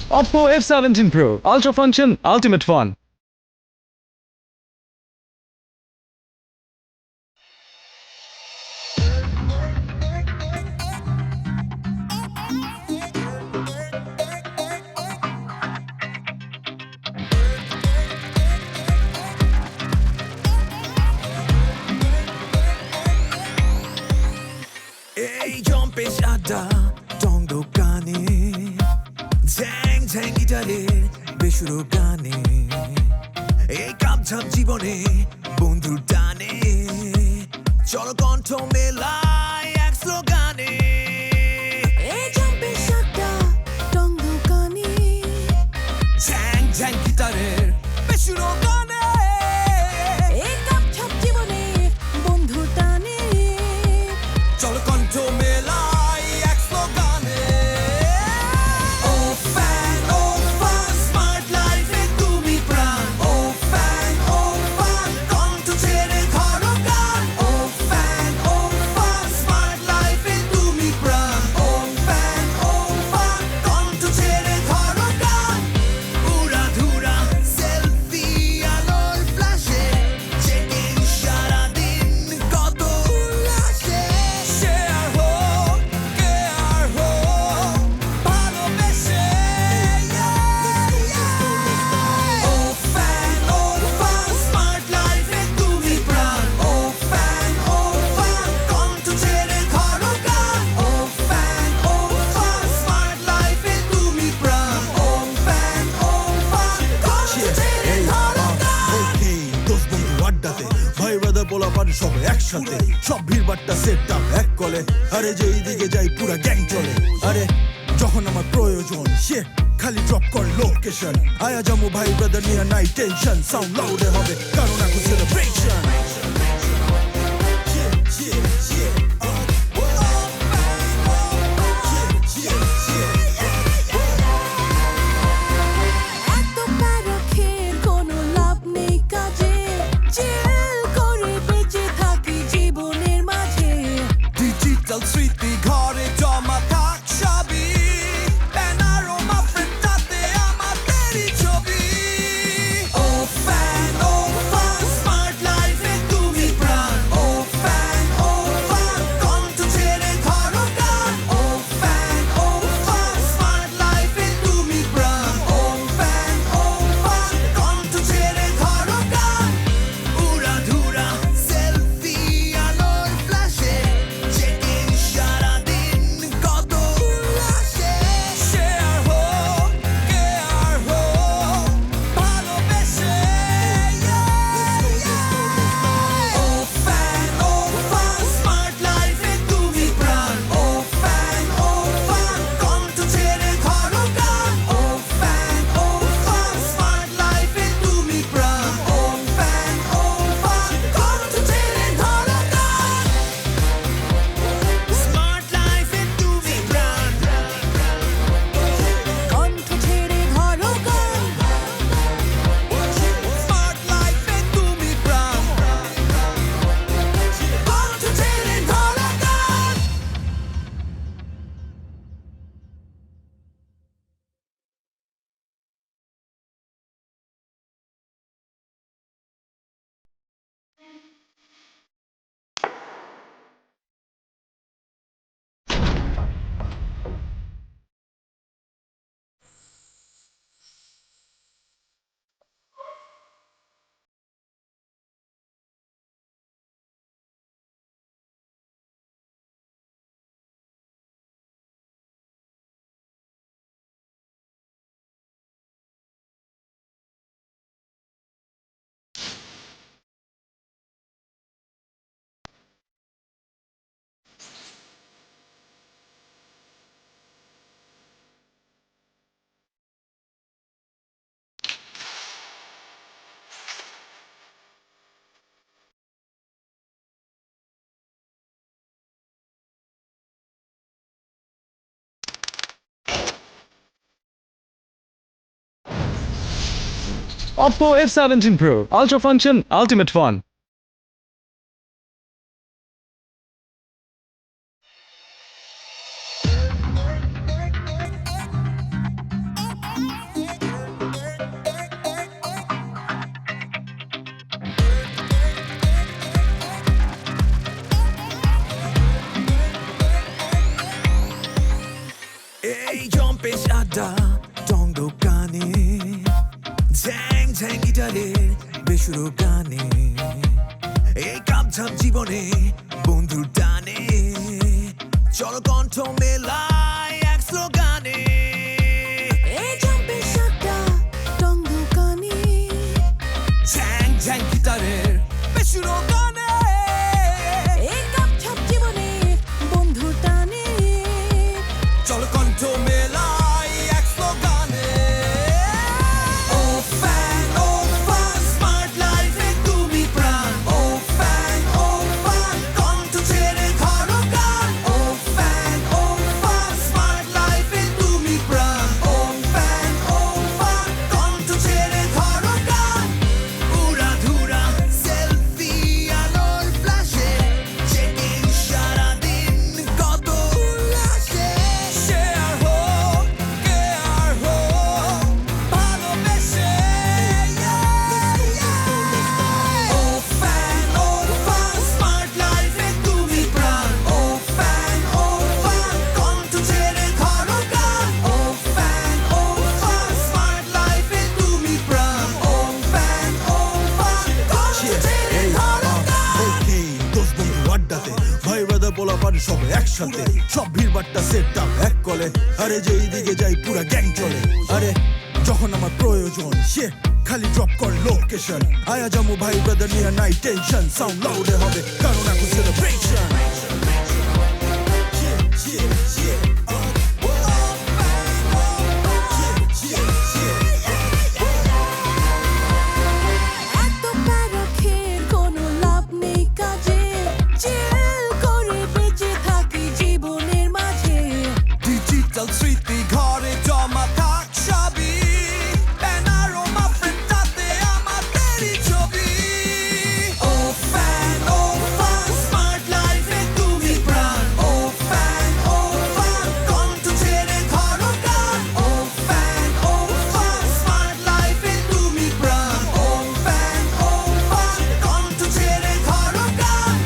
Oppo F17 Pro, Ultra Function, Ultimate Fun. এই জম্পে সাদা টং দোকানে ঝ্যাং ঝ্যাং গিটারে বেসুরো গানে এই কাপঝাপ জীবনে বন্ধুর টানে চলো কণ্ঠ মেলায় এক স্লোগানে এই জম্পে সাদা টং দোকানে ঝ্যাং ঝ্যাং গিটারের বেসুরো গানে এই কাপছাপ জীবনে বন্ধু টানে চলো কণ্ঠ মেলায় এক স্লোগানে ও ফ্যান ও ফান স্মার্ট লাইফে তুমি প্রাণ ও ফ্যান কণ্ঠ ছেড়ে ধরো গান ও ফ্যান স্মার্ট লাইফে তুমি প্রাণ ও ফ্যান কণ্ঠ ছেড়ে ধরো গান উড়া ধুরা সেলফি আলোর ফ্ল্যাশে চেকিং সারাদিন কত উল্লাসে শেয়ার হোক কেয়ার হোক ভালোবেসে ও ফ্যান স্মার্ট লাইফে তুমি প্রাণ ও ফ্যান কণ্ঠ ছেড়ে ধরো গান ও ফ্যান স্মার্ট লাইফে তুমি প্রাণ ও ফ্যান কণ্ঠ ছেড়ে ধরো গান দোষ বন্ধু আড্ডাতে ভাই ব্রাদার বলা পান সব একসাথে সব ভিড় বাট্টা সেট আপ এক কলে আরে যেই দিকে যাই পুরা গ্যাং চলে আরে যখন আমার প্রয়োজন সে খালি ড্রপ কর লোকেশন আয়া যাবো ভাই ব্রাদার নিয়ে নাই টেনশন সাউন্ড লাউডে হবে কারণ এখন সেলিব্রেশন এত প্যারাখের কোনো লাভ নেই কাজে চিল করে বেঁচে থাকি জীবনের মাঝে ডিজিটাল স্মৃতি ঘরে জমা থাক সবই প্যানারোমা প্রিন্টাতে আমাদেরই ছবি ও ফ্যান স্মার্ট লাইফে তুমি প্রাণ ও fan Oppo F17 Pro. Ultra function, ultimate fun. এই জম্পেশ আড্ডা টং দোকানে ঝ্যাং ঝ্যাং গিটারের বেসুরো গানে এই কাপঝাপ জীবনে বন্ধুর টানে চলো কণ্ঠ মেলায় এক স্লোগানে এই জম্পের সাতটা টং দোকানে ঝ্যাং ঝ্যাং গিটারের বেসুরো গানে এই কাপ ছাপ জীবনে বন্ধু টানে চলো কণ্ঠ মেলায় এক স্লোগানে ও ফ্যান ও ফান স্মার্ট লাইফে তুমি প্রাণ ও ফ্যান কণ্ঠ ছেড়ে ধরো গান ও ফ্যান স্মার্ট লাইফে তুমি প্রাণ ও ফ্যান কণ্ঠ ছেড়ে ধরো গান উড়া ধুরা সেলফি আলোর ফ্ল্যাশে চেকিং সারাদিন কত উল্লাসে শেয়ার হোক কেয়ার হোক ভালোবেসে ও ফ্যান স্মার্ট লাইফে তুমি প্রাণ ও ফ্যান কণ্ঠ ছেড়ে ধরো গান ও ফ্যান স্মার্ট লাইফে তুমি প্রাণ ও ফ্যান কণ্ঠ ছেড়ে ধরো গান ওকে দোস্ত বন্ধু আড্ডাতে ভাই ব্রাদার পোলাপান সব একসাথে সব ভিড় বাট্টা সেট আপ এক কলে আরে যেই দিকে যাই পুরা গ্যাং চলে আরে যখন আমার প্রয়োজন সে খালি ড্রপ কর লোকেশন আয়া জামু ভাই ব্রাদার নিয়ে নাই টেনশন সাউন্ড লাউডে হবে কারণ এখন সেলিব্রেশন এত প্যারাখের কোনো লাভ নেই কাজে চিল করে বেঁচে থাকি জীবনের মাঝে ডিজিটাল স্মৃতি ঘরে জমা থাক সবই প্যানারোমা প্রিন্টাতে আমাদেরই ছবি ও ফ্যান স্মার্ট লাইফে তুমি প্রাণ ও ফ্যান কণ্ঠ ছেড়ে ধরো গান ও ফ্যান স্মার্ট লাইফে তুমি প্রাণ ও ফ্যান কণ্ঠ ছেড়ে ধরো গান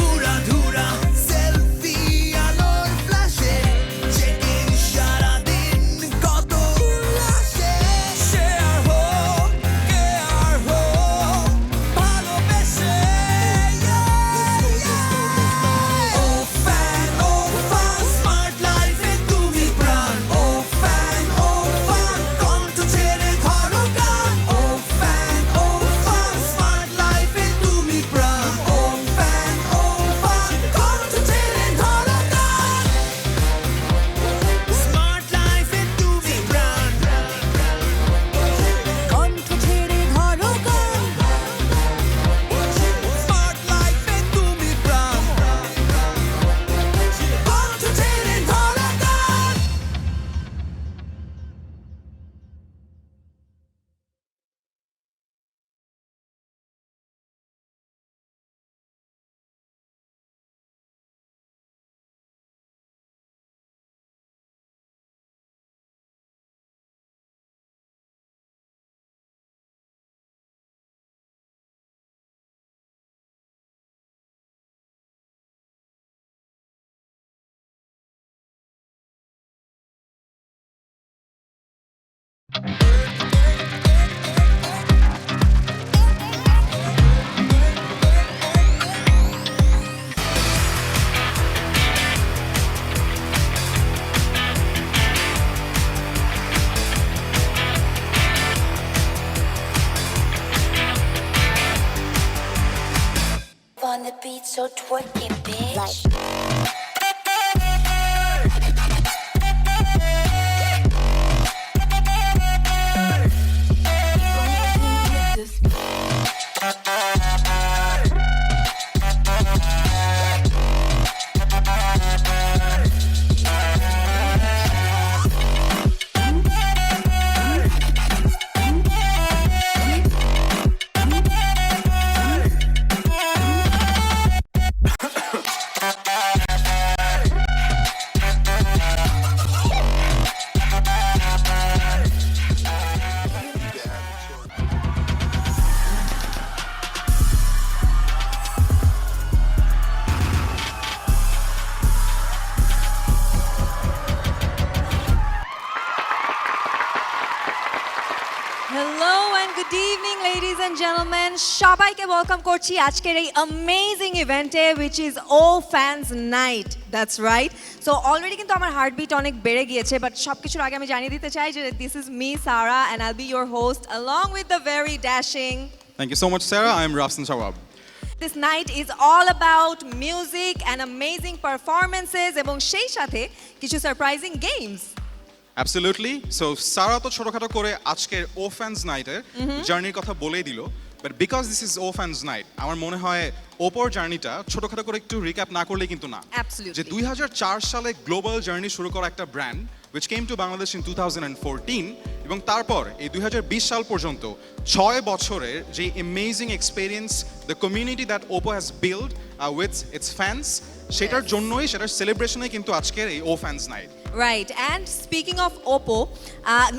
উড়া ধুরা সেলফি আলোর ফ্ল্যাশে চেকিং সারাদিন কত উল্লাসে শেয়ার হোক কেয়ার হোক ভালোবেসে ও ফ্যান স্মার্ট লাইফে তুমি প্রাণ ও ফ্যান কণ্ঠ ছেড়ে ধরো গান ও ফ্যান স্মার্ট লাইফে তুমি প্রাণ ও ফ্যান কণ্ঠ ছেড়ে ধরো গান স্মার্ট লাইফে তুমি প্রাণ কণ্ঠ ছেড়ে ধরো গান স্মার্ট লাইফে তুমি প্রাণ কণ্ঠ ছেড়ে ধরো গান On the beat, so twerk it, bitch. gentlemen, সবাইকে ওয়েলকাম করছি আজকের এই অ্যামেজিং ইভেন্টে which is O Fans Night. That's right. So already কিন্তু আমার হার্টবিট অনেক বেড়ে গিয়েছে, বাট সবকিছুর আগে আমি জানিয়ে দিতে চাই যে this is me Sarah and I'll be your host along with the very dashing. Thank you so much, Sarah. I am Rafsan Shawab. This night is all about music and amazing performances এবং সেই সাথে কিছু surprising games. Absolutely. So, Sarah তো ছোটখাটো করে আজকের ও fans নাইটের জার্নির কথা বলেই দিল, but because this is O fans night আমার মনে হয় ওপোর জার্নিটা ছোটখাটো করে একটু রিক্যাপ না করলে কিন্তু না। Absolutely. যে 2004 সালে গ্লোবাল জার্নি শুরু করা একটা brand which came to Bangladesh in 2014 এবং তারপর এই 2020 সাল পর্যন্ত 6 বছরের যে amazing experience the community that Oppo has build with its fans, সেটার জন্যই সেটার সেলিব্রেশনে কিন্তু আজকের এই ও fans night. Right, and speaking of Oppo,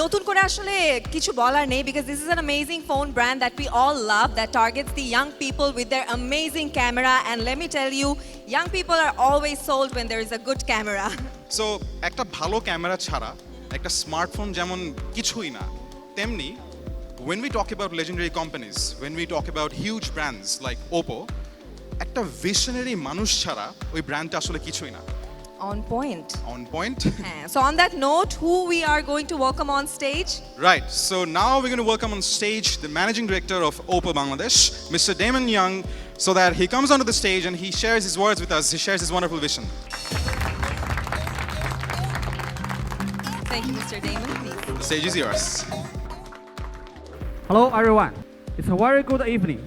নতুন করে আসলে কিছু বলার নেই because this is an amazing phone brand that we all love that targets the young people with their amazing camera, and let me tell you, young people are always sold when there is a good camera. So একটা ভালো camera ছাড়া একটা smartphone যেমন কিছুই না, তেমনি when we talk about legendary companies, when we talk about huge brands like Oppo, একটা visionary মানুষ ছাড়া ওই ব্র্যান্ডটা আসলে কিছুই না। On point. On point. So on that note, who we are going to welcome on stage? Right, so now we're going to welcome on stage the managing director of Oppo Bangladesh, Mr. Damon Young, so that he comes onto the stage and he shares his words with us, he shares his wonderful vision. Thank you, Mr. Damon. Please. The stage is yours. Hello everyone, it's a very good evening.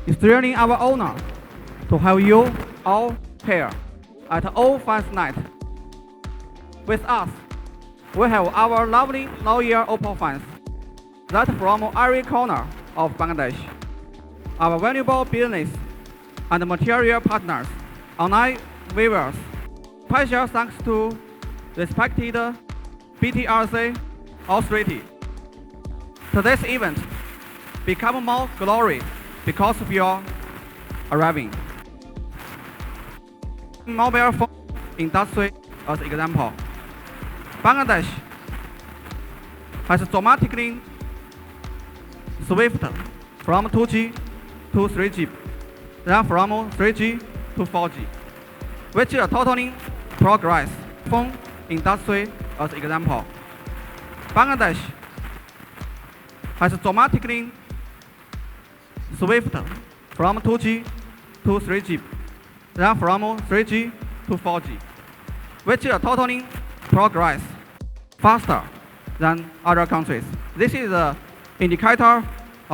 It's really our honor to have you all here at All Fans Night. With us, we have our lovely loyal Oppo fans that from every corner of Bangladesh, our valuable business and material partners, online viewers. Special thanks to respected BTRC authority. Today's event become more glory because of your arriving. Mobile phone industry as example, Bangladesh has dramatically switched from 2G to 3G, then from 3G to 4G, which is a totally progress. Phone industry as example, Bangladesh has dramatically switched from 2G to 3G, then from 3G to 4G, which is a totally progress faster than other countries. This is an indicator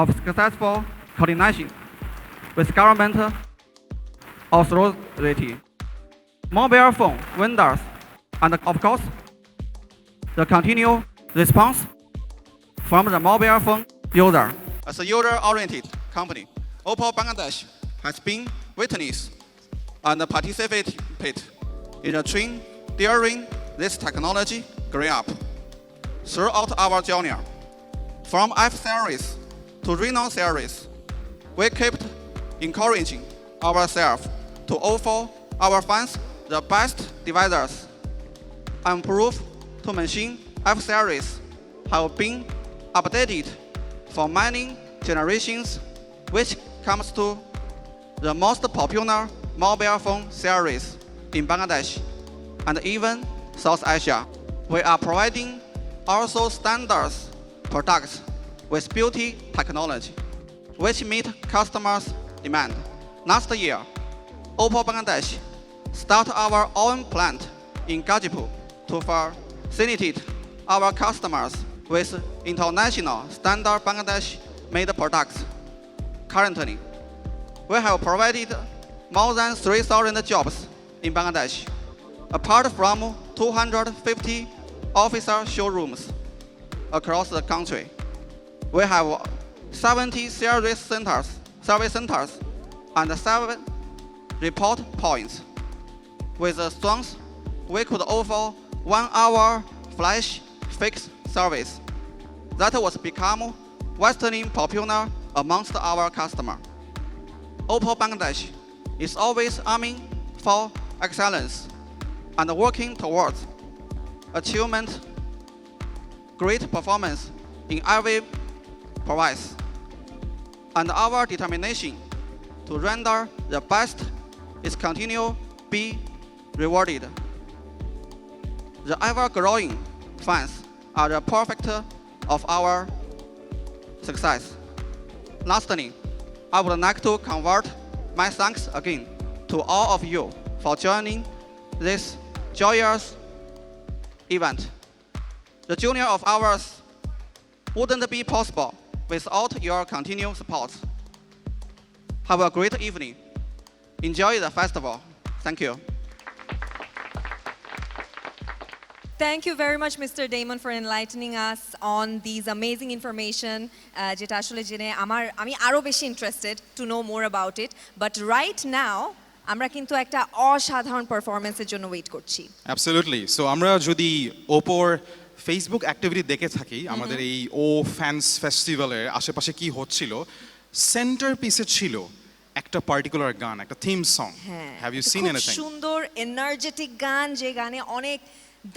of successful coordination with government authority, mobile phone vendors, and of course, the continued response from the mobile phone user. As a user-oriented company, Oppo Bangladesh has been witness and participate in the trend during this technology growing up. Throughout our journey, from F series to Reno series, we kept encouraging ourselves to offer our fans the best devices. I'm proof to mention F series have been updated for many generations, which comes to the most popular mobile phone series in Bangladesh and even South Asia. We are providing also standards products with beauty technology, which meet customers' demand. Last year, Oppo Bangladesh started our own plant in Gazipur to facilitate our customers with international standard Bangladesh-made products. Currently, we have provided more than 3,000 jobs in Bangladesh, apart from 250 officer showrooms across the country. We have 70 service centers, and 7 report points. With the strength, we could offer 1-hour flash fixed service that was become vastly popular amongst our customers. Oppo Bangladesh is always aiming for excellence and working towards achievement, great performance in every province. and our determination to render the best is continue be rewarded. The ever-growing fans are the perfect of our success. Lastly, I would like to convert my thanks again to all of you for joining this joyous event. The junior of ours wouldn't be possible without your continued support. Have a great evening. Enjoy the festival. Thank you. Thank you very much, Mr. Damon, for enlightening us on these amazing information. যেটা আসলে জেনে আমি আরো বেশি interested to know more about it. But right now, আমরা কিন্তু একটা অসাধারণ পারফরম্যান্সের জন্য ওয়েট করছি। অ্যাবসলিউটলি। সো আমরা যদি ওপোর ফেসবুক অ্যাক্টিভিটি দেখে থাকি আমাদের এই ও ফ্যান্স ফেস্টিভ্যালের আশেপাশে কি হচ্ছিল, সেন্টার পিসে ছিল একটা পার্টিকুলার গান, একটা theme song. Have you seen anything? সুন্দর এনার্জেটিক গান, যে গানে অনেক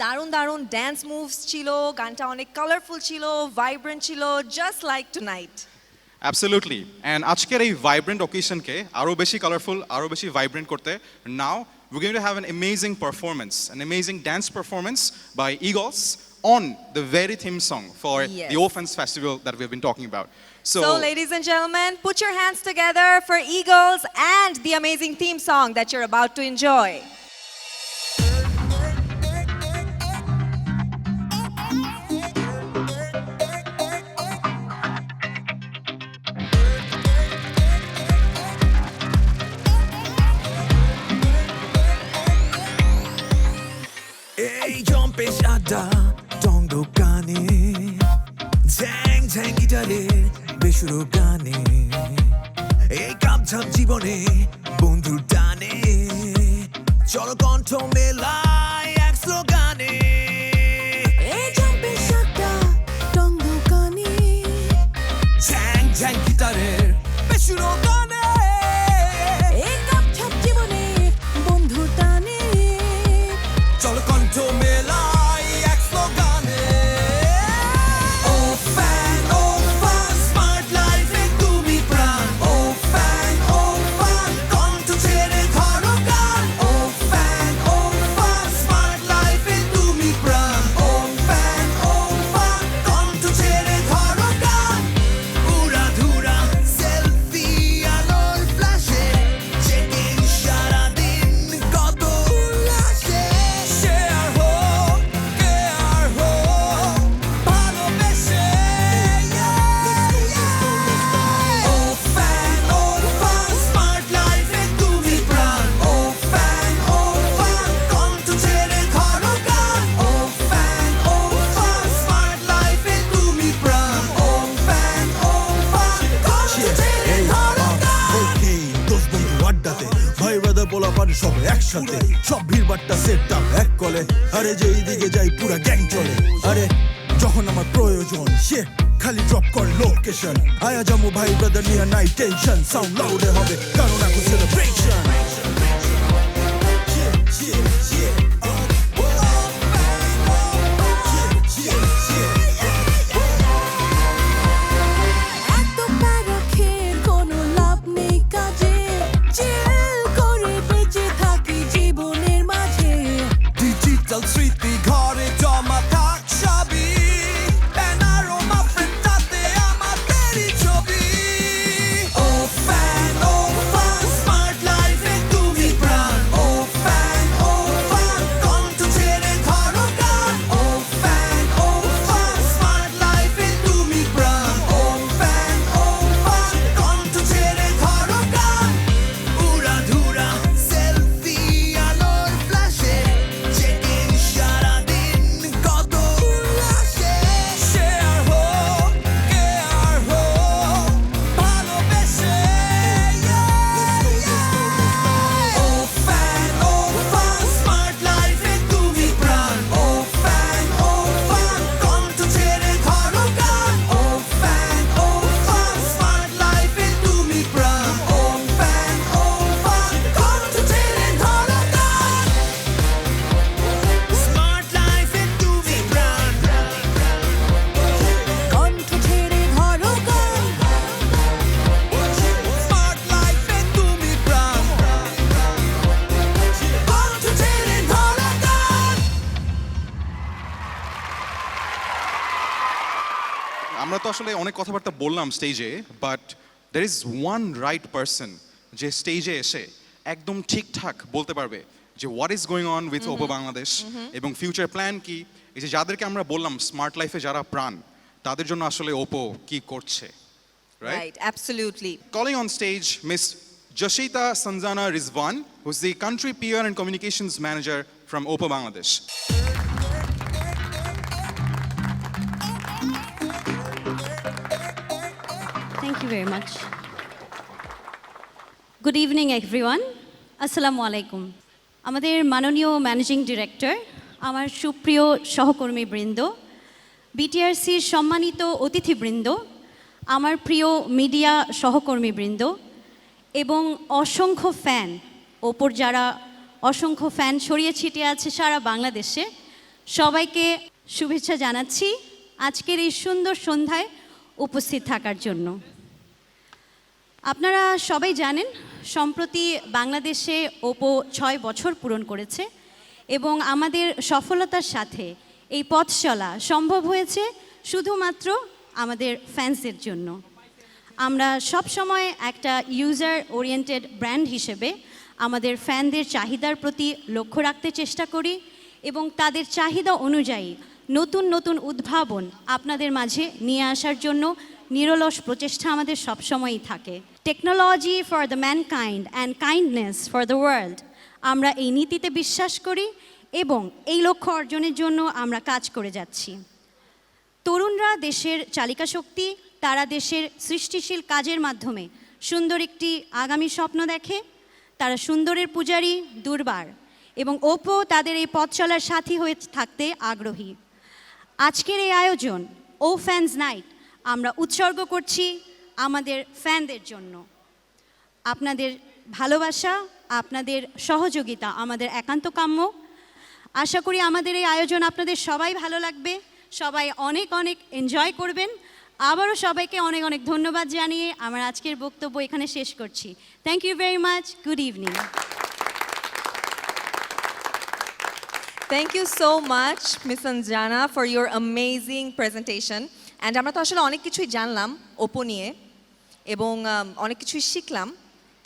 দারুণ দারুণ ড্যান্স মুভস ছিল, গানটা অনেক কালারফুল ছিল, ভাইব্রেন্ট ছিল, just like tonight. Absolutely. And আজকের এই ভাইব্রেন্ট অকেশনকে আরও বেশি কালারফুল, আরও বেশি ভাইব্রেন্ট করতে নাও we're going to have an amazing performance, an amazing dance performance by Eagles on the very theme song for the O-Fans Festival that we've been talking about. So ladies and gentlemen, put your hands together for Eagles and the amazing theme song that you're about to enjoy. এই জম্পে সাদা টং দোকানে Zhang Zhang গিটারে বেসুরো গানে এই কামছাম জীবনে বন্ধুর টানে চলো কণ্ঠ মেলায় এক স্লোগানে এই জম্পে সাদা টং দোকানে ঝ্যাং ঝ্যাং গিটারের বেসুরো গানে এই কাপছাপ জীবনে বন্ধু টানে চলো কণ্ঠ মেলায় এক স্লোগানে ও ফ্যান স্মার্ট লাইফে তুমি প্রাণ ও ফ্যান কণ্ঠ ছেড়ে ধরো গান ও ফ্যান স্মার্ট লাইফে তুমি প্রাণ ও ফ্যান কণ্ঠ ছেড়ে ধরো গান উড়া ধুরা সেলফি আলোর ফ্ল্যাশে চেকিং সারাদিন কত উল্লাসে শেয়ার হোক কেয়ার হোক ভালোবেসে ও ফ্যান স্মার্ট লাইফে তুমি প্রাণ ও ফ্যান কণ্ঠ ছেড়ে ধরো গান ও ফ্যান স্মার্ট লাইফে তুমি প্রাণ ও ফ্যান কণ্ঠ ছেড়ে ধরো গান Okay, দোষ বন্ধু আড্ডাতে ভাই ব্রাদার পোলাপান সব একসাথে, সব ভিড়বাট্টা সেট আপ এক কলে, আরে যেই দিকে যাই পুরা গ্যাং চলে, আরে যখন আমার প্রয়োজন সে খালি ড্রপ কর লোকেশন, আয়া যাবো ভাই ব্রাদার নিয়ে নাই টেনশন, সাউন্ড লাউডে হবে কারণ এখন সেলিব্রেশন। এত প্যারাখের কোনো লাভ নেই কাজে চিল করে বেঁচে থাকি জীবনের মাঝে ডিজিটাল স্মৃতি ঘরে জমা থাক সবই প্যানারোমা ফ্রেমটাতে আমাদেরই ছবি ও ফ্যান স্মার্ট আসলে অনেক কথাবার্তা বললাম স্টেজে, but there is one right person যে স্টেজে এসে একদম ঠিকঠাক বলতে পারবে যে what is going on with Oppo Bangladesh এবং ফিউচার প্ল্যান কি। এই যে যাদেরকে আমরা বললাম স্মার্ট লাইফে যারা প্রাণ, তাদের জন্য আসলে ওপো কি করছে, right? Right, absolutely. Calling on stage Miss Jashita Sanjana Rizwan, who's the Country PR and Communications Manager from Oppo Bangladesh. Thank you very much. Good evening, everyone. Assalamu alaikum. আমাদের মাননীয় ম্যানেজিং ডিরেক্টর, আমার সুপ্রিয় সহকর্মীবৃন্দ, বিটিআরসির সম্মানিত অতিথিবৃন্দ, আমার প্রিয় মিডিয়া সহকর্মীবৃন্দ এবং অসংখ্য ফ্যান, ওপোর যারা অসংখ্য ফ্যান ছড়িয়ে ছিটিয়ে আছে সারা বাংলাদেশে, সবাইকে শুভেচ্ছা জানাচ্ছি আজকের এই সুন্দর সন্ধ্যায় উপস্থিত থাকার জন্য। আপনারা সবাই জানেন সম্প্রতি বাংলাদেশে ওপো 6 বছর পূরণ করেছে এবং আমাদের সফলতার সাথে এই পথ চলা সম্ভব হয়েছে শুধুমাত্র আমাদের ফ্যান্সদের জন্য। আমরা সব সময় একটা ইউজার ওরিয়েন্টেড ব্র্যান্ড হিসেবে আমাদের ফ্যানদের চাহিদার প্রতি লক্ষ্য রাখতে চেষ্টা করি এবং তাদের চাহিদা অনুযায়ী নতুন নতুন উদ্ভাবন আপনাদের মাঝে নিয়ে আসার জন্য নিরলস প্রচেষ্টা আমাদের সবসময়ই থাকে। Technology for the mankind and kindness for the world, আমরা এই নীতিতে বিশ্বাস করি এবং এই লক্ষ্য অর্জনের জন্য আমরা কাজ করে যাচ্ছি। তরুণরা দেশের চালিকা শক্তি, তারা দেশের সৃষ্টিশীল কাজের মাধ্যমে সুন্দর একটি আগামী স্বপ্ন দেখে, তারা সুন্দরের পূজারী, দুর্বার, এবং ওপো তাদের এই পথ চলার সাথী হয়ে থাকতে আগ্রহী। আজকের এই আয়োজন ও ফ্যান্স নাইট আমরা উৎসর্গ করছি আমাদের ফ্যানদের জন্য। আপনাদের ভালোবাসা, আপনাদের সহযোগিতা আমাদের একান্ত কাম্য। আশা করি আমাদের এই আয়োজন আপনাদের সবাই ভালো লাগবে, সবাই অনেক অনেক এনজয় করবেন। আবারও সবাইকে অনেক অনেক ধন্যবাদ জানিয়ে আমার আজকের বক্তব্য এখানে শেষ করছি। Thank you very much. Good evening. Thank you so much, Miss Sanjana, for your amazing presentation. And আমরা তো আসলে অনেক কিছুই জানলাম ওপো নিয়ে এবং অনেক কিছুই শিখলাম,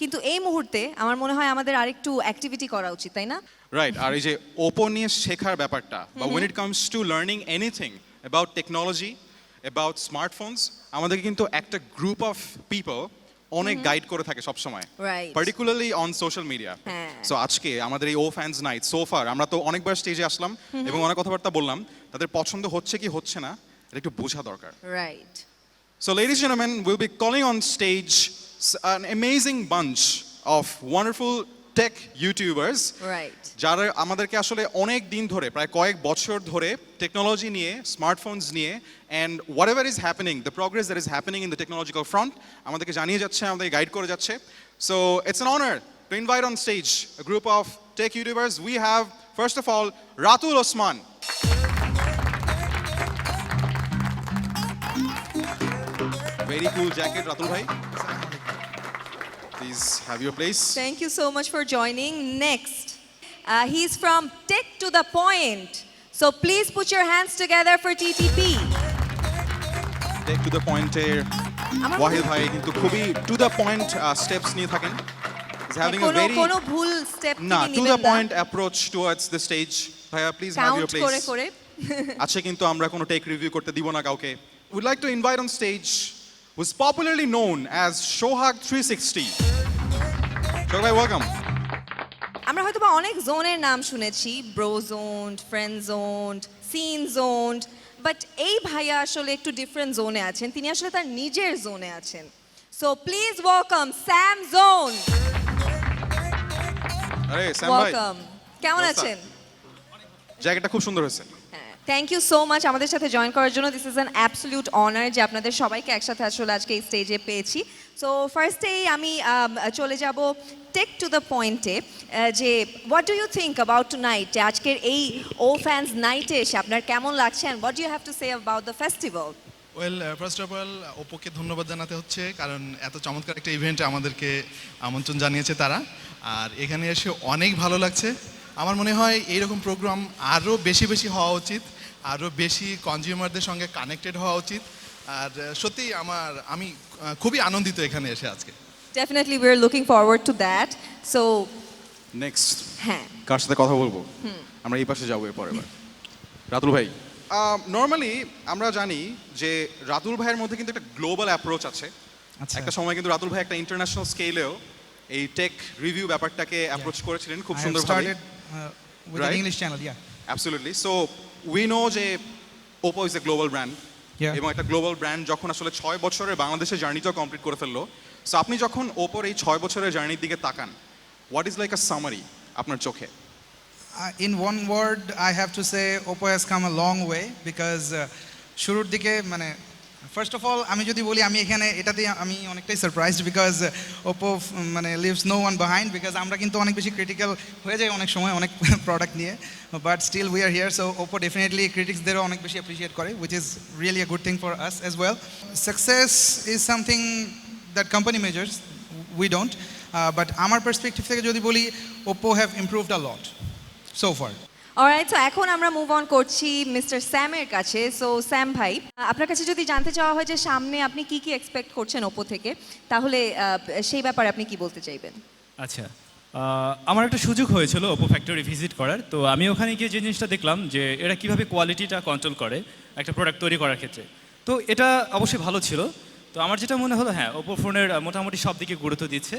কিন্তু এই মুহূর্তে আমার মনে হয় আমাদের আরেকটু অ্যাক্টিভিটি করা উচিত, তাই না? রাইট, আর এই যে ওপো নিয়ে শেখার ব্যাপারটা, বা when it comes to learning anything about technology, about smartphones, আমাদেরকে কিন্তু একটা গ্রুপ অফ পিপল অনেক গাইড করে থাকে সব সময়, Right. Particularly on social media. হ্যাঁ। সো আজকে আমাদের এই ও ফ্যান্স নাইট সোফার আমরা তো অনেকবার স্টেজে আসলাম এবং অনেক কথাবার্তা বললাম, তাদের পছন্দ হচ্ছে কি হচ্ছে না এটা একটু বোঝা দরকার। Right. So, ladies and gentlemen, we'll be calling on stage an amazing bunch of wonderful tech YouTubers. Right. যারা আমাদেরকে আসলে অনেক দিন ধরে, প্রায় কয়েক বছর ধরে টেকনোলজি নিয়ে, স্মার্টফোনস নিয়ে, and whatever is happening, the progress that is happening in the technological front, আমাদেরকে জানিয়ে যাচ্ছে, আমাদেরকে গাইড করে যাচ্ছে। So, it's an honor to invite on stage a group of tech YouTubers. We have, first of all, Ratul Osman. Very cool jacket, Ratul bhai. Please have your place. Thank you so much for joining. Next, he's from Tech to the Point. So please put your hands together for TTP. Take to the point এর ওয়াহিদ ভাই কিন্তু খুবই to the point steps নিয়ে থাকেন। He's having a very কোনো ভুল step না তিনি টু নেবেন দ্য না। Point approach towards the stage. ভাইয়া প্লিজ হ্যাভ ইউর কাউন্ট করে প্লেস। করে আচ্ছা, কিন্তু আমরা কোনো টেক রিভিউ করতে দিব না কাউকে। We'd like to invite on stage who's popularly known as Shohag 360. Shohag bhai, welcome. আমরা হয়তো বা অনেক জোনের নাম শুনেছি, bro zone, friend zone, seen zone, but এই ভাইয়া আসলে একটু ডিফারেন্ট জোনে আছেন, তিনি আসলে তার নিজের জোনে আছেন। So please welcome Sam zone. আরে স্যাম ভাই, ওয়েলকাম, কেমন নমস্কার। আছেন? জায়গাটা খুব সুন্দর হয়েছে। থ্যাংক ইউ সো মাচ আমাদের সাথে জয়েন করার জন্য। This is an absolute honour যে আপনাদের সবাইকে একসাথে আসলে আজকে এই স্টেজে পেয়েছি। সো ফার্স্টেই আমি চলে যাব টেক টু দ্য পয়েন্টে, যে what do you think about tonight, যে আজকের এই ও ফ্যান্স নাইটে এসে আপনার কেমন লাগছে, and what do you have to say about the festival? Well, first of all ওপোকে ধন্যবাদ জানাতে হচ্ছে, কারণ এত চমৎকার একটা ইভেন্টে আমাদেরকে আমন্ত্রণ জানিয়েছে তারা। আর এখানে এসে অনেক ভালো লাগছে। আমার মনে হয় এইরকম প্রোগ্রাম আরও বেশি বেশি হওয়া উচিত, আরও বেশি কনজিউমারদের সঙ্গে কানেক্টেড হওয়া উচিত। আর সত্যি আমি খুবই আনন্দিত এখানে এসে আজকে। Definitely we are looking forward to that. So next হ্যাঁ, কার সাথে কথা বলবো? আমরা এই পাশে যাবো এরপর। এবার রাতুল ভাই, নর্মালি আমরা জানি যে রাতুল ভাইয়ের মধ্যে কিন্তু একটা গ্লোবাল অ্যাপ্রোচ আছে। একটা সময় কিন্তু রাতুল ভাই একটা ইন্টারন্যাশনাল স্কেলেও এই টেক রিভিউ ব্যাপারটাকে অ্যাপ্রোচ করেছিলেন খুব সুন্দরভাবে। with an English channel, yeah. Absolutely. So we know যে Oppo is a global brand, Yeah. এবং একটা গ্লোবাল ব্র্যান্ড যখন আসলে 6 বছরের বাংলাদেশের জার্নিটাও কমপ্লিট করে ফেললো, সো আপনি যখন ওপোর এই 6 বছরের জার্নির দিকে তাকান, what is like a summary আপনার চোখে? In one word, I have to say Oppo has come a long way because শুরুর দিকে মানে ফার্স্ট অফ অল আমি যদি বলি আমি এখানে এটাতে আমি অনেকটাই সারপ্রাইজড বিকজ Oppo মানে leaves no one behind, because আমরা কিন্তু অনেক বেশি ক্রিটিক্যাল হয়ে যাই অনেক সময় অনেক প্রোডাক্ট নিয়ে, but still we are here. So Oppo definitely ক্রিটিক্সদেরও অনেক বেশি অ্যাপ্রিসিয়েট করে, which is really a good thing for us as well. Success is something that company measures, we don't, but আমার পার্সপেক্টিভ থেকে যদি বলি Oppo have improved a lot so far. Alright, so এখন আমরা মুভ অন করছি mister স্যামের কাছে। So Sam ভাই, আপনার কাছে যদি জানতে চাওয়া হয় যে সামনে আপনি কি কি এক্সপেক্ট করছেন ওপো থেকে, তাহলে সেই ব্যাপারে আপনি কি বলতে চাইবেন? আচ্ছা, আমার একটা সুযোগ হয়েছিল ওপো ফ্যাক্টরি ভিজিট করার, তো আমি ওখানে গিয়ে যে জিনিসটা দেখলাম যে এরা কীভাবে কোয়ালিটিটা কন্ট্রোল করে একটা প্রোডাক্ট তৈরি করার ক্ষেত্রে, তো এটা অবশ্যই ভালো ছিল। তো আমার যেটা মনে হলো, হ্যাঁ, ওপো ফোনের মোটামুটি সব দিকে গুরুত্ব দিচ্ছে।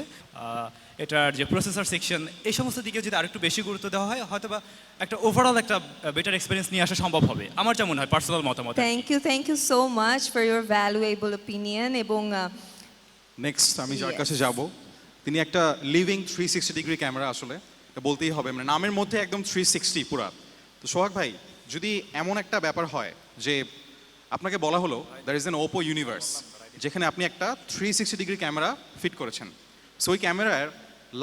এটার যে প্রসেসর সেকশন, এই সমস্ত দিকে যদি আরেকটু বেশি গুরুত্ব দেওয়া হয়, হয়তো বা একটা ওভারঅল একটা বেটার এক্সপিরিয়েন্স নিয়ে আসা সম্ভব হবে, আমার যা মনে হয় পার্সোনাল মতামত। Thank you so much for your valuable opinion. এবং নেক্সট আমি যার কাছে যাব, তিনি একটা লিভিং 360 ডিগ্রি ক্যামেরা, আসলে এটা বলতেই হবে, মানে নামের মধ্যে একদম 360 পুরা। তো সোহাগ ভাই, যদি এমন একটা ব্যাপার হয় যে আপনাকে বলা হলো there is an Oppo universe, যেখানে আপনি একটা 360 ডিগ্রি ক্যামেরা ফিট করেছেন, সো ওই ক্যামেরার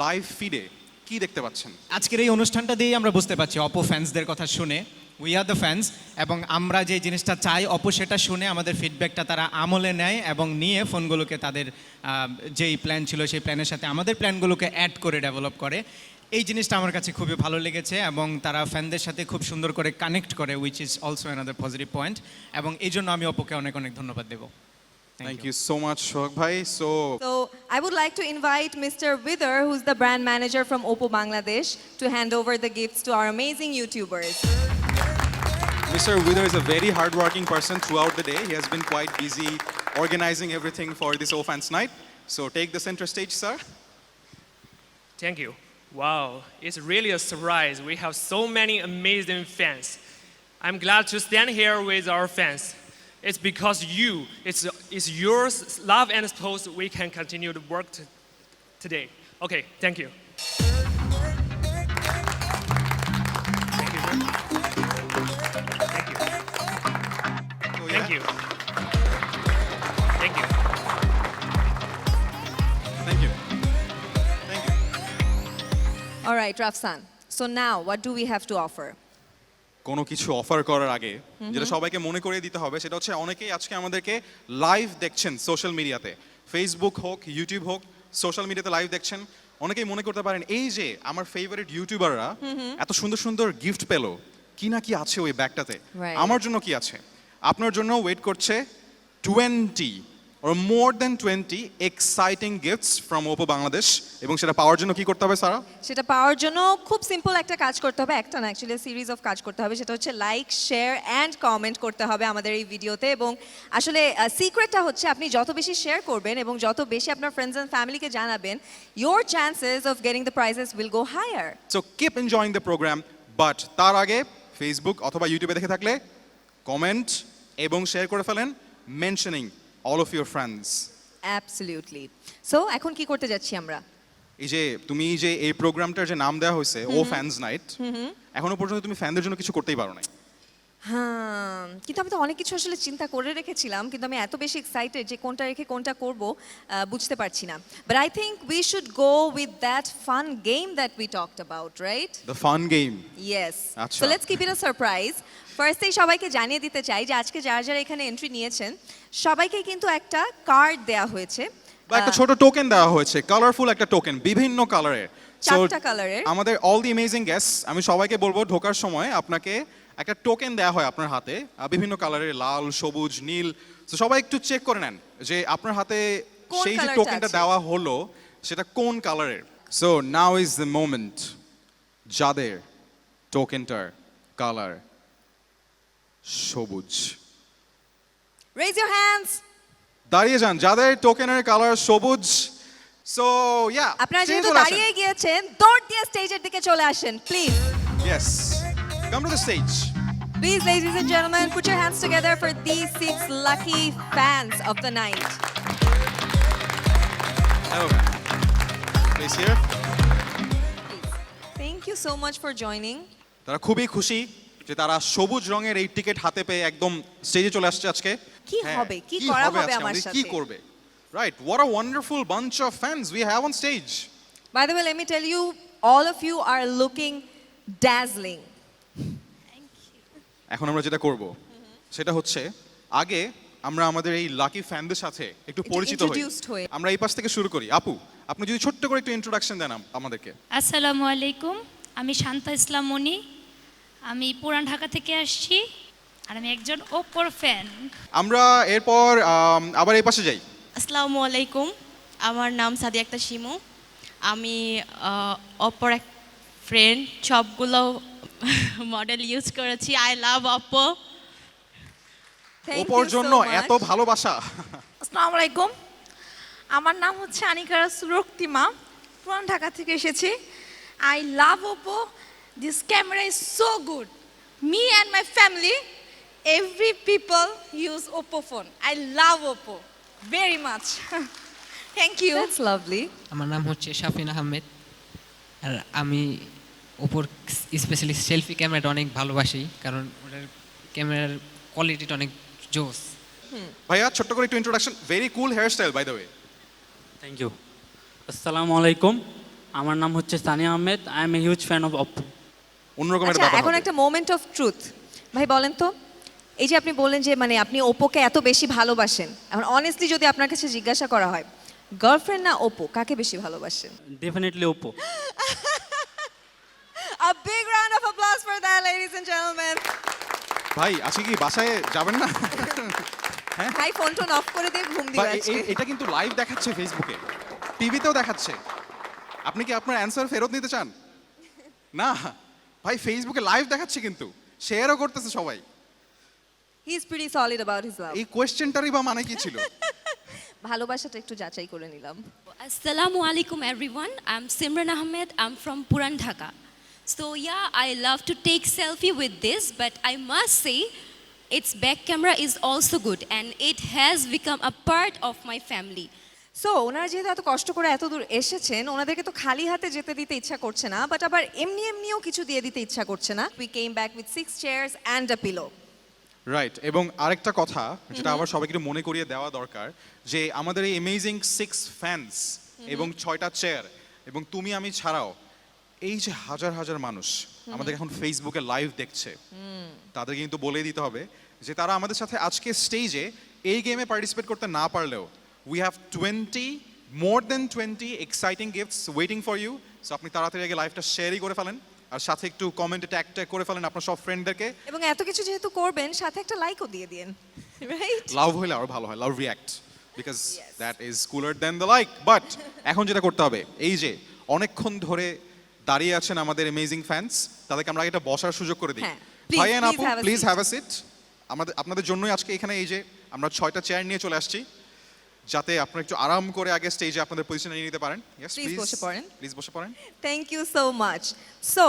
লাইভ ফিডে কি দেখতে পাচ্ছেন? আজকের এই অনুষ্ঠানটা দিয়েই আমরা বুঝতে পারছি অপো ফ্যান্সদের কথা শুনে, উই আর দ্য ফ্যান্স, এবং আমরা যে জিনিসটা চাই অপো সেটা শুনে আমাদের ফিডব্যাকটা তারা আমলে নেয় এবং নিয়ে ফোনগুলোকে তাদের যেই প্ল্যান ছিল সেই প্ল্যানের সাথে আমাদের প্ল্যানগুলোকে অ্যাড করে ডেভেলপ করে। এই জিনিসটা আমার কাছে খুবই ভালো লেগেছে এবং তারা ফ্যানদের সাথে খুব সুন্দর করে কানেক্ট করে, which is also another positive point, এবং এই জন্য আমি অপোকে অনেক অনেক ধন্যবাদ দেবো। Thank you so much, Shohak bhai. So I would like to invite Mr. Wither, who's the brand manager from Oppo Bangladesh, to hand over the gifts to our amazing YouTubers. Mr. Wither is a very hardworking person throughout the day. He has been quite busy organizing everything for this O Fans Night. So take the center stage, sir. Thank you. Wow, it's really a surprise. We have so many amazing fans. I'm glad to stand here with our fans. It's because it's your love and support we can continue to work today. Okay, thank you. Thank you. Thank you. Thank you. Thank you. Thank you. All right, Rafsan. So now, what do we have to offer? কোনো কিছু offer করার আগে যেটা সবাইকে মনে করিয়ে দিতে হবে সেটা হচ্ছে, অনেকেই আজকে আমাদেরকে লাইভ দেখছেন সোশ্যাল মিডিয়াতে, ফেসবুক হোক, ইউটিউব হোক, সোশ্যাল মিডিয়াতে লাইভ দেখছেন। অনেকেই মনে করতে পারেন এই যে আমার ফেভারিট ইউটিউবাররা এত সুন্দর সুন্দর গিফট পেলো, কি না কি আছে ওই ব্যাগটাতে, আমার জন্য কি আছে? আপনার জন্য ওয়েট করছে 20 or more than 20 exciting gifts from Oppo Bangladesh, এবং সেটা পাওয়ার জন্য কি করতে হবে সারা? সেটা পাওয়ার জন্য খুব সিম্পল একটা কাজ করতে হবে, একটা না অ্যাকচুয়ালি সিরিজ অফ কাজ করতে হবে। সেটা হচ্ছে লাইক, শেয়ার অ্যান্ড কমেন্ট করতে হবে আমাদের এই ভিডিওতে। এবং আসলে সিক্রেটটা হচ্ছে আপনি যত বেশি শেয়ার করবেন এবং যত বেশি আপনার ফ্রেন্ডস অ্যান্ড ফ্যামিলিকে জানাবেন, your chances of getting the prizes will go higher. So keep enjoying the program, but তার আগে ফেসবুক অথবা ইউটিউবে দেখে থাকলে কমেন্ট এবং শেয়ার করে ফেলেন, mentioning all of your friends. Absolutely. So এখন কি করতে যাচ্ছি আমরা? এই যে তুমি যে এই প্রোগ্রামটার যে নাম দেওয়া হয়েছে ও ফ্যান্স নাইট, এখনো পর্যন্ত তুমি ফ্যানদের জন্য কিছু করতেই পারো না। হ্যাঁ, কিন্তু আমি তো অনেক কিছু আসলে চিন্তা করে রেখেছিলাম, কিন্তু আমি এত বেশি এক্সাইটেড যে কোনটা রেখে কোনটা করব বুঝতে পারছি না। But I think we should go with that fun game that we talked about, right? The fun game. Yes. So let's keep it a surprise. ফার্স্টেই সবাইকে জানিয়ে দিতে চাই যে আজকে যারা যারা এখানে এন্ট্রি নিয়েছেন সবাইকে কিন্তু একটা কার্ড দেওয়া হয়েছে, বা একটা ছোট টোকেন দেওয়া হয়েছে, কালারফুল একটা টোকেন, বিভিন্ন কালারের, 4টা কালারের। আমাদের অল দি অ্যামেজিং গেস্টস, আমি সবাইকে বলবো ঢোকার সময় আপনাকে একটা টোকেন দেওয়া হয় আপনার হাতে বিভিন্ন কালারের, লাল, সবুজ, নীল। তো সবাই একটু চেক করে নেন যে আপনার হাতে কোন সেই যে কালারটা টোকেনটা আছে? দেওয়া হলো সেটা কোন কালারের। So now is the moment, যাদের টোকেনটার কালার সবুজ রেজ ইওর হ্যান্ডস। দাঁড়িয়ে যান, যাদের টোকেনের কালার সবুজ। সো ইয়া, আপনারা যেহেতু দাঁড়িয়ে গিয়েছেন, দৌড় দিয়ে স্টেজের দিকে চলে আসেন please. Yes, come to the stage. Please, ladies and gentlemen, put your hands together for these 6 lucky fans of the night. Hello. Please here. Thank you so much for joining. তারা খুবই খুশি যে তারা সবুজ রঙের এই টিকিট হাতে পেয়ে একদম স্টেজে চলে আসছে আজকে। কি হ্যাঁ, হবে, কি করা হবে হবে আজকে আমার আমাদের, সাথে? কি করবে? Right, what a wonderful bunch of fans we have on stage. By the way, let me tell you, all of you are looking dazzling. এখন আমরা যেটা করব সেটা হচ্ছে আগে আমরা আমাদের এই লাকি ফ্যানদের সাথে একটু পরিচিত হই। introduced হই। আমরা এই পাশ থেকে শুরু করি। আপু, আপনি যদি ছোট্ট করে একটু ইন্ট্রোডাকশন দেন আমাদেরকে। আসসালামু আলাইকুম, আমি শান্তা ইসলাম মনি, আমি পুরান ঢাকা থেকে আসছি আর আমি একজন ওপোর ফ্যান। আমরা এরপর আবার এই পাশে যাই। আসসালামু আলাইকুম, আমার নাম সাদিয়া আক্তার শিমু, আমি অপোর এক ফ্রেন্ড, সবগুলো মডেল ইউজ করেছি। I love Oppo. ওপোর জন্য এত ভালোবাসা। আসসালামু আলাইকুম, আমার নাম হচ্ছে আনিকা রক্তিমা, পুরান ঢাকা থেকে এসেছি। I love Oppo, this camera is so good. Me and my family, every people use Oppo phone. I love Oppo very much. Thank you. That's lovely. আমার নাম হচ্ছে শাফিন আহমেদ, আর আমি ওপোর স্পেশালি সেলফি ক্যামেরাটা অনেক ভালোবাসি, কারণ ওটার ক্যামেরার কোয়ালিটিটা অনেক জোস। ভাইয়া ছোট্ট করে একটু introduction. Very cool hair style by the way. Thank you. আসসালামু আলাইকুম, আমার নাম হচ্ছে Saniya Ahmed, I am a huge fan of Oppo. অন্যরকম একটা আচ্ছা, ব্যাপার এখন হবে। একটা মোমেন্ট অফ ট্রুথ। ভাই বলেন তো, এই যে আপনি বললেন যে মানে আপনি ওপোকে এত বেশি ভালোবাসেন, এখন অনেস্টলি যদি আপনার কাছে জিজ্ঞাসা করা হয়, গার্লফ্রেন্ড না ওপো, কাকে বেশি ভালোবাসেন? Definitely Oppo. A big round of applause for that, ladies and gentlemen. ভাই আজকে কি বাসায় যাবেন না? ভাই ফোন টোন অফ করে দিয়ে ঘুম দিবে আজকে। এটা কিন্তু লাইভ দেখাচ্ছে ফেসবুকে, টিভিতেও দেখাচ্ছে। আপনি কি আপনার অ্যানসার ফেরত নিতে চান? না ভাই, ফেসবুকে লাইভ দেখাচ্ছে কিন্তু, শেয়ারও করতেছে সবাই। He is pretty solid about his love. এই কোয়েশ্চেনটারই বা মানে কি ছিল? ভালোবাসাটা একটু যাচাই করে নিলাম। Assalamu alaikum everyone. I'm Simran Ahmed. I'm from Puran Dhaka. So yeah, I love to take selfie with this, but I must say its back camera is also good and it has become a part of my family. So ওনারা যেহেতু এত কষ্ট করে এত দূর এসেছেন, ওনাদেরকে তো খালি হাতে যেতে দিতে ইচ্ছা করছে না, বাট আবার এমনিও কিছু দিয়ে দিতে ইচ্ছা করছে না। We came back with 6 chairs and a pillow. Right, এবং আরেকটা কথা যেটা আবার সবাইকে একটু মনে করিয়ে দেওয়া দরকার, যে আমাদের এই অ্যামেজিং 6 ফ্যান্স এবং 6টা চেয়ার এবং তুমি আমি ছাড়াও এই যে হাজার হাজার মানুষ আমাদের এখন ফেসবুকে লাইভ দেখছে, তাদের কিন্তু বলে দিতে হবে যে তারা আমাদের সাথে আজকে স্টেজে এই গেমে পার্টিসিপেট করতে না পারলেও we have 20 exciting gifts waiting for you. So আপনি তাড়াতাড়ি আগে লাইভটা শেয়ারই করে ফেলেন, আর সাথে একটু কমেন্টে ট্যাগ করে ফেলেন আপনার সব ফ্রেন্ডদেরকে, এবং এত কিছু যেহেতু করবেন, সাথে একটা লাইকও দিয়ে দিন। রাইট, লাভ হইলে আরো ভালো হয়, love react, because that is cooler than the like. But এখন যেটা করতে হবে, এই যে অনেকক্ষণ ধরে দাঁড়িয়ে আছেন আমাদের অ্যামেজিং ফ্যান্স, তাদেরকে আমরা একটা বসার সুযোগ করে দিই। ভাই এন্ড আপু, প্লিজ হ্যাভ আ সিট। আপনাদের জন্যই আজকে এখানে এই যে আমরা 6টা চেয়ার নিয়ে চলে আসছি, যাতে আপনারা একটু আরাম করে আগে স্টেজে আপনাদের পজিশন নিয়ে নিতে পারেন। ইয়েস, প্লিজ বসে পড়েন। প্লিজ বসে পড়েন। Thank you so much. So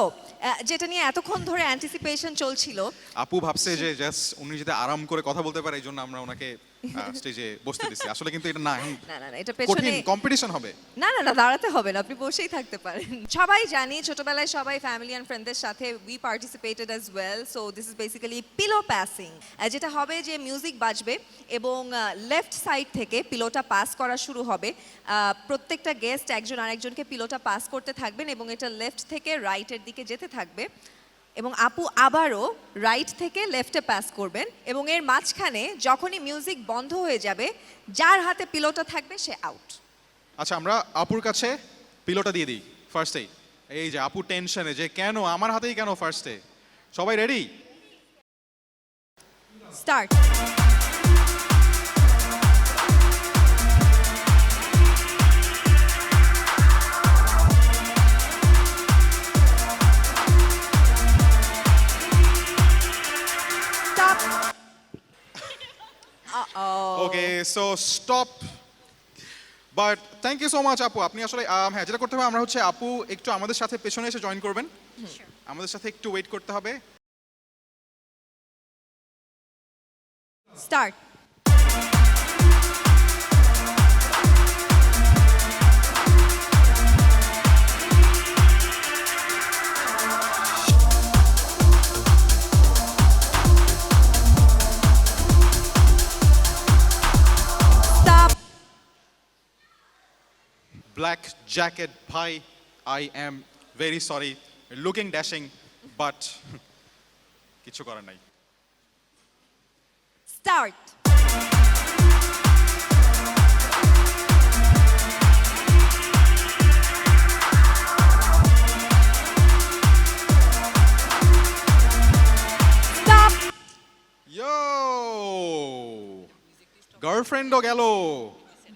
যেটা নিয়ে এতক্ষণ ধরে অ্যান্টিসিপেশন চলছিল, আপু ভাবছে যে জাস্ট উনি যদি আরাম করে কথা বলতে পারে, এই জন্য আমরা ওনাকে স্টেজে বসতে দিচ্ছি। আসলে কিন্তু এটা না, না, এটা পেছনে কম্পিটিশন হবে। না, দাঁড়াতে হবে না, আপনি বসেই থাকতে পারেন। সবাই জানি ছোটবেলায় সবাই ফ্যামিলি অ্যান্ড ফ্রেন্ডদের সাথে we participated as well. So this is basically pillow passing. যেটা হবে যে মিউজিক বাজবে এবং লেফট সাইড থেকে পিলোটা পাস করা শুরু হবে। প্রত্যেকটা গেস্ট একজন আরেকজনকে পিলোটা পাস করতে থাকবেন এবং এটা লেফট থেকে রাইটের দিকে যেতে থাকবে, এবং আপু আবারও রাইট থেকে লেফটে পাস করবেন, এবং এর মাঝখানে যখনই মিউজিক বন্ধ হয়ে যাবে, যার হাতে পিলোটা থাকবে সে আউট। আচ্ছা, আমরা আপুর কাছে পিলোটা দিয়ে দিই ফার্স্টেই। এই যে আপু টেনশনে যে কেন আমার হাতেই কেন ফার্স্টে। সবাই ready? Start. Okay so stop but thank you so much আপু আপনি আসলে হ্যাঁ যেটা করতে হবে আমরা হচ্ছে আপু একটু আমাদের সাথে পেছনে এসে জয়েন করবেন আমাদের সাথে একটু ওয়েট করতে হবে start. black jacket bhai I am very sorry looking dashing but কিছু করার নাই স্টার্ট। ইয়ো গার্লফ্রেন্ডও গেল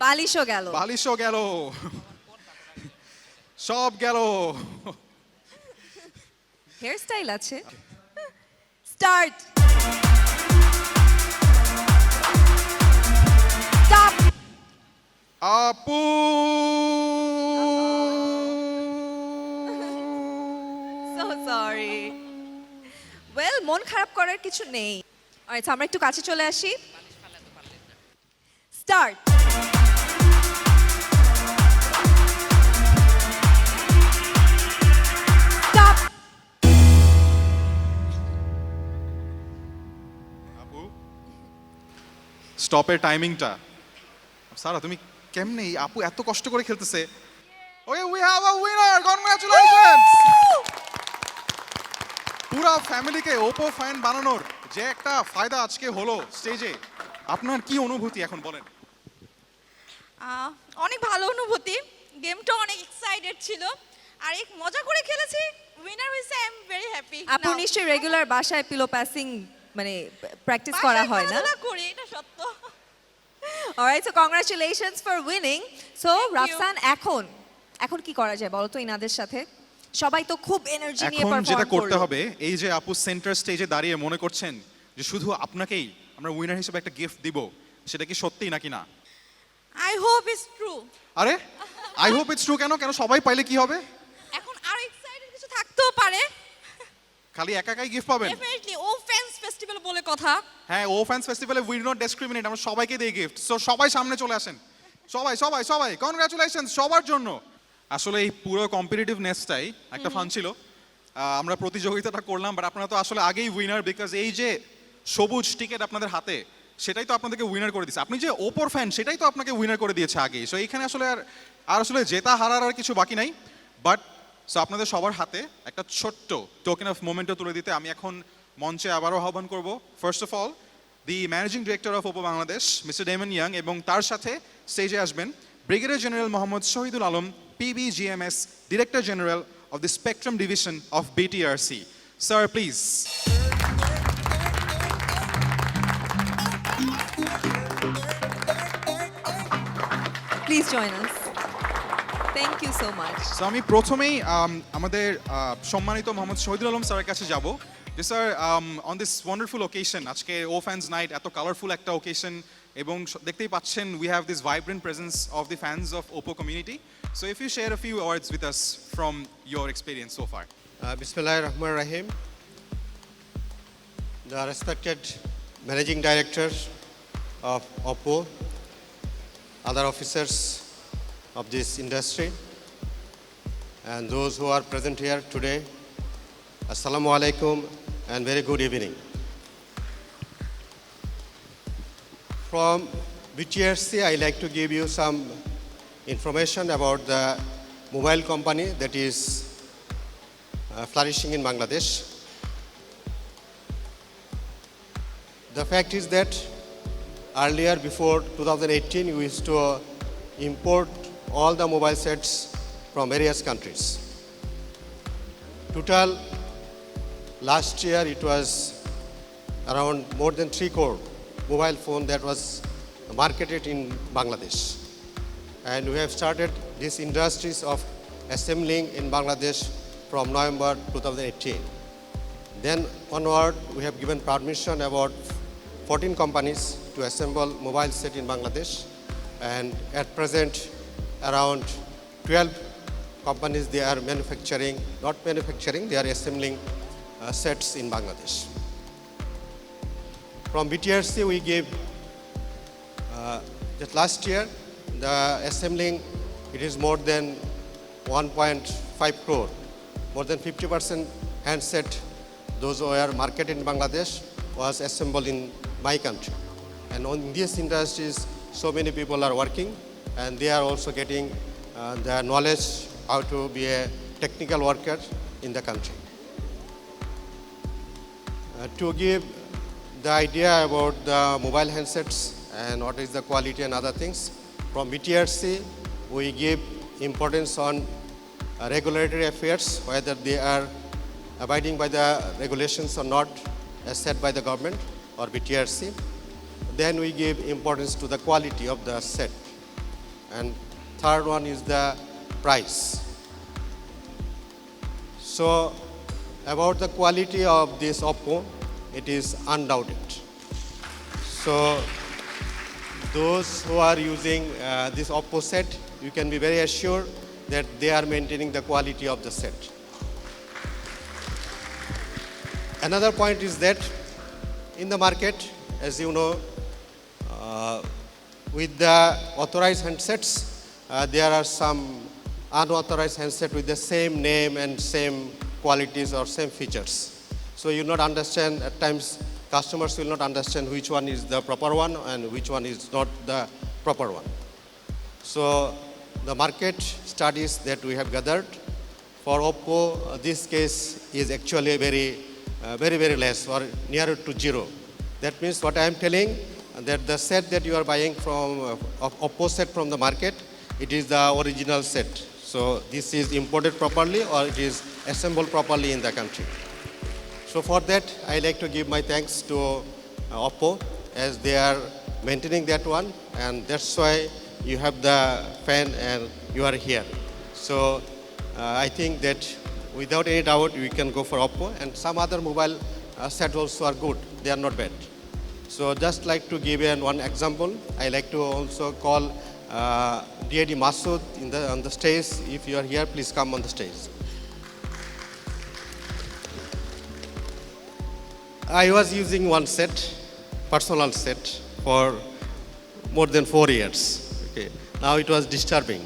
বালিশও গেল বালিশও গেল সব গেল হেয়ার স্টাইল আছে। স্টার্ট। স্টপ। আপু সো সরি ওয়েল মন খারাপ করার কিছু নেই আচ্ছা আমরা একটু কাছে চলে আসি স্টার্ট। স্টপ। আপু স্টপের টাইমিংটা সারা তুমি কেমনে এই আপু এত কষ্ট করে খেলতেছে okay we have a winner congratulations পুরো ফ্যামিলিকে ওপো ফ্যান বানানোর যে একটা ফায়দা আজকে হলো স্টেজে আপনার কি অনুভূতি এখন বলেন অনেক ভালো অনুভূতি গেমটা অনেক এক্সাইটেড ছিল আর এক মজা করে খেলেছি উইনার হইছে আই এম ভেরি হ্যাপি আপু নিশ্চয়ই রেগুলার বাসায় পিলো প্যাসিং মানে প্র্যাকটিস করা হয় না করি এটা সত্য alright so congratulations for winning so Rafsan এখন কি করা যায় বলো তো ইনাদের সাথে সবাই তো খুব এনার্জি নিয়ে এখন পারফর্ম যেটা করতে করলো হবে এই যে আপু সেন্টার স্টেজে দাঁড়িয়ে মনে করছেন যে শুধু আপনাকেই আমরা উইনার হিসেবে একটা গিফট দিব সেটা কি সত্যি নাকি না আই হোপ ইটস ট্রু আরে আই হোপ ইটস ট্রু কেন কেন সবাই পাইলে কি হবে এখন আরো এক্সাইটেড কিছু থাকতেও পারে খালি একাই গিফট পাবেন ডেফিনেটলি ও ফ্যান্স ফেস্টিভ্যাল বলে কথা হ্যাঁ ও ফ্যান্স ফেস্টিভ্যালে উই নট ডিসক্রিমিনেট আমরা সবাইকে দেই গিফট সো সবাই সামনে চলে আসেন সবাই সবাই সবাই কনগ্রাচুলেশনস সবার জন্য আসলে এই পুরো কম্পিটিটিভনেসটাই একটা ফান ছিল আমরা প্রতিযোগিতাটা করলাম বাট আপনারা তো আসলে আগেই উইনার বিকজ এই যে সবুজ টিকেট আপনাদের হাতে সেটাই তো আপনাদেরকে উইনার করে দিয়েছে আপনি যে ওপোর ফ্যান সেটাই তো আপনাকে উইনার করে দিয়েছে আগেই সো এইখানে আসলে আর আসলে জেতা হারার আর কিছু বাকি নাই বাট সো আপনাদের সবার হাতে একটা ছোট্ট টোকেন অফ মোমেন্টও তুলে দিতে আমি এখন মঞ্চে আবারও আহ্বান করব first of all the managing director of Oppo Bangladesh mister Damon Yeung এবং তার সাথে স্টেজে আসবেন brigadier general Mohammad Shahidul Alam PBGMS Director General of the Spectrum Division of BTRC. Sir, please. Please join us. Thank you so much. So আমি প্রথমেই আমাদের সম্মানিত মোহাম্মদ শহীদুল আলম স্যারের কাছে যাব যে sir on this wonderful occasion আজকে ও ফ্যান্স নাইট এত কালারফুল একটা ওকেশন এবং দেখতেই পাচ্ছেন we have this vibrant presence of the fans of Oppo community so if you share a few words with us from your experience so far Bismillahir Rahmanir Rahim. The respected Managing Director of OPPO, other officers of this industry, and those who are present here today, Assalamu alaikum and very good evening. From BTRC, I like to give you some information about the mobile company that is flourishing in Bangladesh. The fact is that earlier, before 2018, we used to import all the mobile sets from various countries. Total last year it was around more than 3 crore mobile phone that was marketed in Bangladesh. And we have started these industries of assembling in Bangladesh from November 2018. Then onward, we have given permission about 14 companies to assemble mobile set in Bangladesh. And at present, around 12 companies, they are manufacturing, not manufacturing, they are assembling sets in Bangladesh. From BTRC, we gave, just last year, the assembling, it is more than 1.5 crore. More than 50% handset, those who are marketed in Bangladesh, was assembled in my country. And on these industries, so many people are working, and they are also getting the knowledge how to be a technical worker in the country. To give the idea about the mobile handsets and what is the quality and other things, from BTRC, we give importance on regulatory affairs, whether they are abiding by the regulations or not, as set by the government or BTRC. Then we give importance to the quality of the set. And third one is the price. So about the quality of this Oppo, it is undoubted. So those who are using this Oppo set, you can be very assured that they are maintaining the quality of the set. Another point is that in the market, as you know, with the authorized handsets, there are some unauthorized handsets with the same name and same qualities or same features. So you not understand, at times customers will not understand which one is the proper one and which one is not the proper one. So the market studies that we have gathered for Oppo, this case is actually very less or nearer to zero. That means what I am telling, that the set that you are buying from Oppo set from the market, it is the original set. So this is imported properly or it is assembled properly in the country. So for that, I like to give my thanks to Oppo as they are maintaining that one, and that's why you have the fan and you are here. So I think that without any doubt, we can go for Oppo, and some other mobile sets also are good. They are not bad. So just like to give one example, I like to also call DAD Masood on the stage. If you are here, please come on the stage. I was using one set, personal set, for more than 4 years. Okay. Now it was disturbing.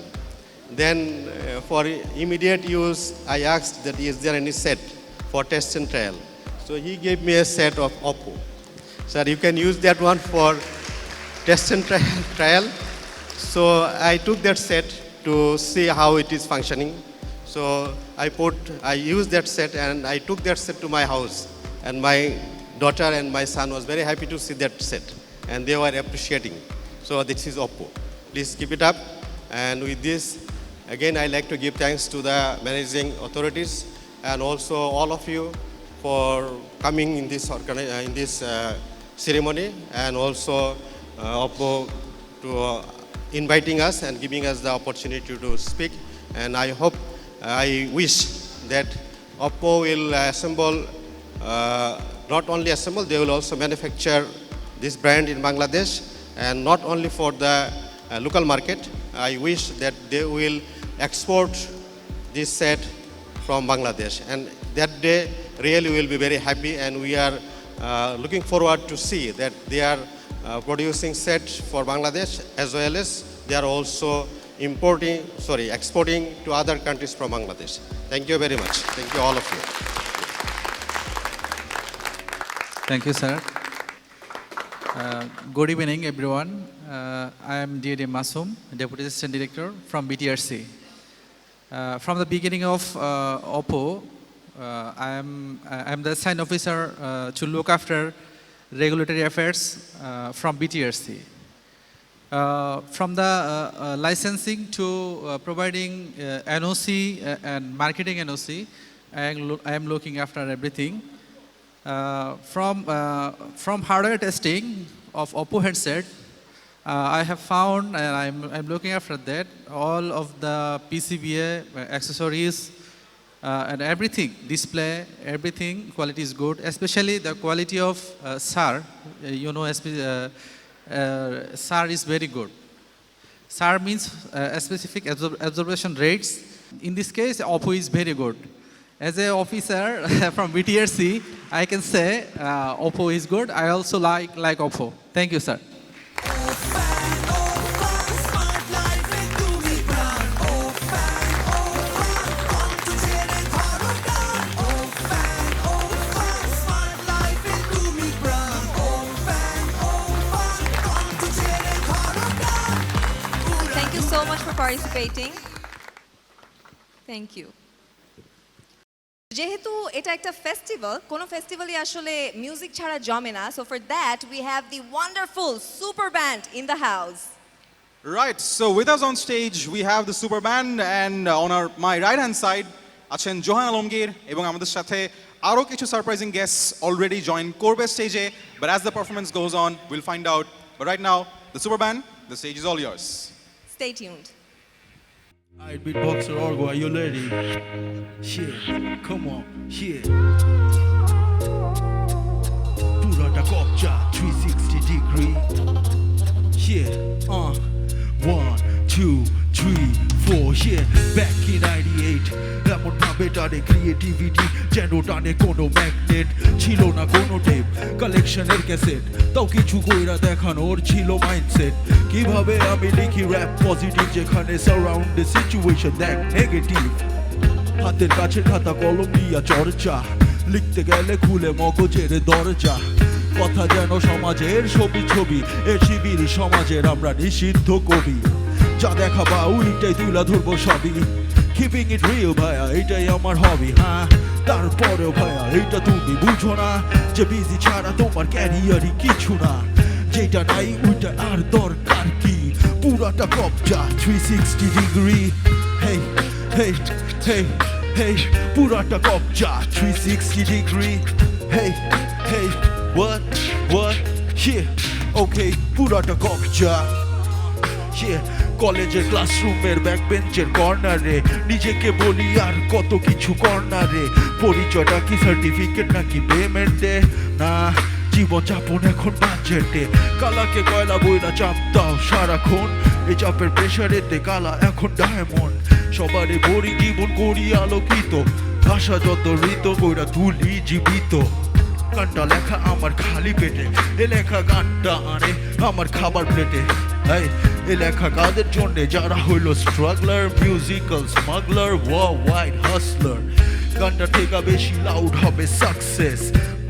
Then for immediate use, I asked that is there any set for test and trial. So he gave me a set of Oppo. Sir, you can use that one for test and trial. So I took that set to see how it is functioning. So I used that set and I took that set to my house. And my daughter and my son was very happy to see that set. And they were appreciating. So this is Oppo. Please keep it up. And with this, again, I like to give thanks to the managing authorities and also all of you for coming in this ceremony, and also Oppo to inviting us and giving us the opportunity to speak. And I wish that Oppo will assemble, not only assemble, they will also manufacture this brand in Bangladesh, and not only for the local market. I wish that they will export this set from Bangladesh, and that day really will be very happy, and we are looking forward to see that they are producing sets for Bangladesh, as well as they are also exporting to other countries from Bangladesh. Thank you very much. Thank you all of you. Thank you, sir. Good evening, everyone. I am DAD Masoom, Deputy Assistant Director from BTRC. From the beginning of Oppo, I am the assigned officer to look after regulatory affairs from BTRC. From the licensing to providing NOC and marketing NOC, I am looking after everything. From hardware testing of Oppo handset, I have found, and I'm looking after that, all of the PCBA accessories and everything, display, everything, quality is good. Especially the quality of SAR, SAR is very good. SAR means specific absorption rates. In this case, Oppo is very good. As an officer from BTRC, I can say Oppo is good. I also like Oppo. Thank you, sir. Thank you so much for participating. Thank you. যেহেতু এটা একটা festival, কোনো ফেস্টিভ্যালই আসলে music ছাড়া জমে না, so for that we have the wonderful super band in the house. Right, so with us on stage we have the super band, and on my right hand side আছেন Johann Alamgir, এবং আমাদের সাথে আরো কিছু surprising guests already join করবে স্টেজে, but as the performance goes on we'll find out. But right now the super band, the stage is all yours. Stay tuned. Alright, beatboxer Argo, are you ready? Shit, come on, shit. Purata Kopcha, 360 degree. Shit, 1, 2, 3, 4, shit. Back in 98, এমন ভাবে টানে creativity যেন টানে কোনো magnet. ছিল না কোনো tape, কালেকশনের ক্যাসেট, তাও কিছু কইরা দেখানোর ছিল মাইন্ডসেট। কিভাবে আমি লিখি র্যাপ পজিটিভ, যেখানে সারাউন্ডে সিচুয়েশন দেখ নেগেটিভ। হাতের কাছে খাতা কলম দিয়া চর্চা, লিখতে গেলে খুলে মগজের দরজা। কথা যেন সমাজের ছবি ছবি, এ শিবির সমাজের আমরা নিষিদ্ধ কবি। যা দেখাবা ওইটাই তুলা ধরবো সবই, কিপিং ইট রিয়েল ভাইয়া এটাই আমার হবি। হ্যাঁ, তারপরেও ভাইয়া এটা তুমি বুঝো না যে বিজি ছাড়া তোমার ক্যারিয়ারই কিছু না। যেটা নাই ওইটা আর দরকার কি, পুরাটা কবজা 360 ডিগ্রি। হেই হেই হেই হেই, পুরাটা কবজা 360 degree. Hey hey, what yeah, okay, পুরাটা কবজা। কলেজের ক্লাসরুমের ব্যাক বেঞ্চের কর্নারে নিজেকে বলি আর কত কিছু কর্নারে। পরিচয়টা কি সার্টিফিকেট নাকি পেমেন্টে? না, জীবন যাপন এখন বাজেটে। কালাকে কয়লা বইরা চাপ দাও সারাক্ষণ, এই চাপের প্রেশারেতে কালা এখন ডায়মন্ড। সবারই বড়ি জীবন করি আলোকিত, ভাষা যত ঋত বইরা তুলি জীবিত। গানটা লেখা আমার খালি পেটে, এ লেখা গানটা আনে আমার খাবার প্লেটে। এ লেখা কাদের জন্যে যারা হইল স্ট্রাগলার, মিউজিক্যাল স্মাগলার, ওয়ার্ল্ড হাসলার। গানটা থেকে বেশি লাউড হবে সাকসেস,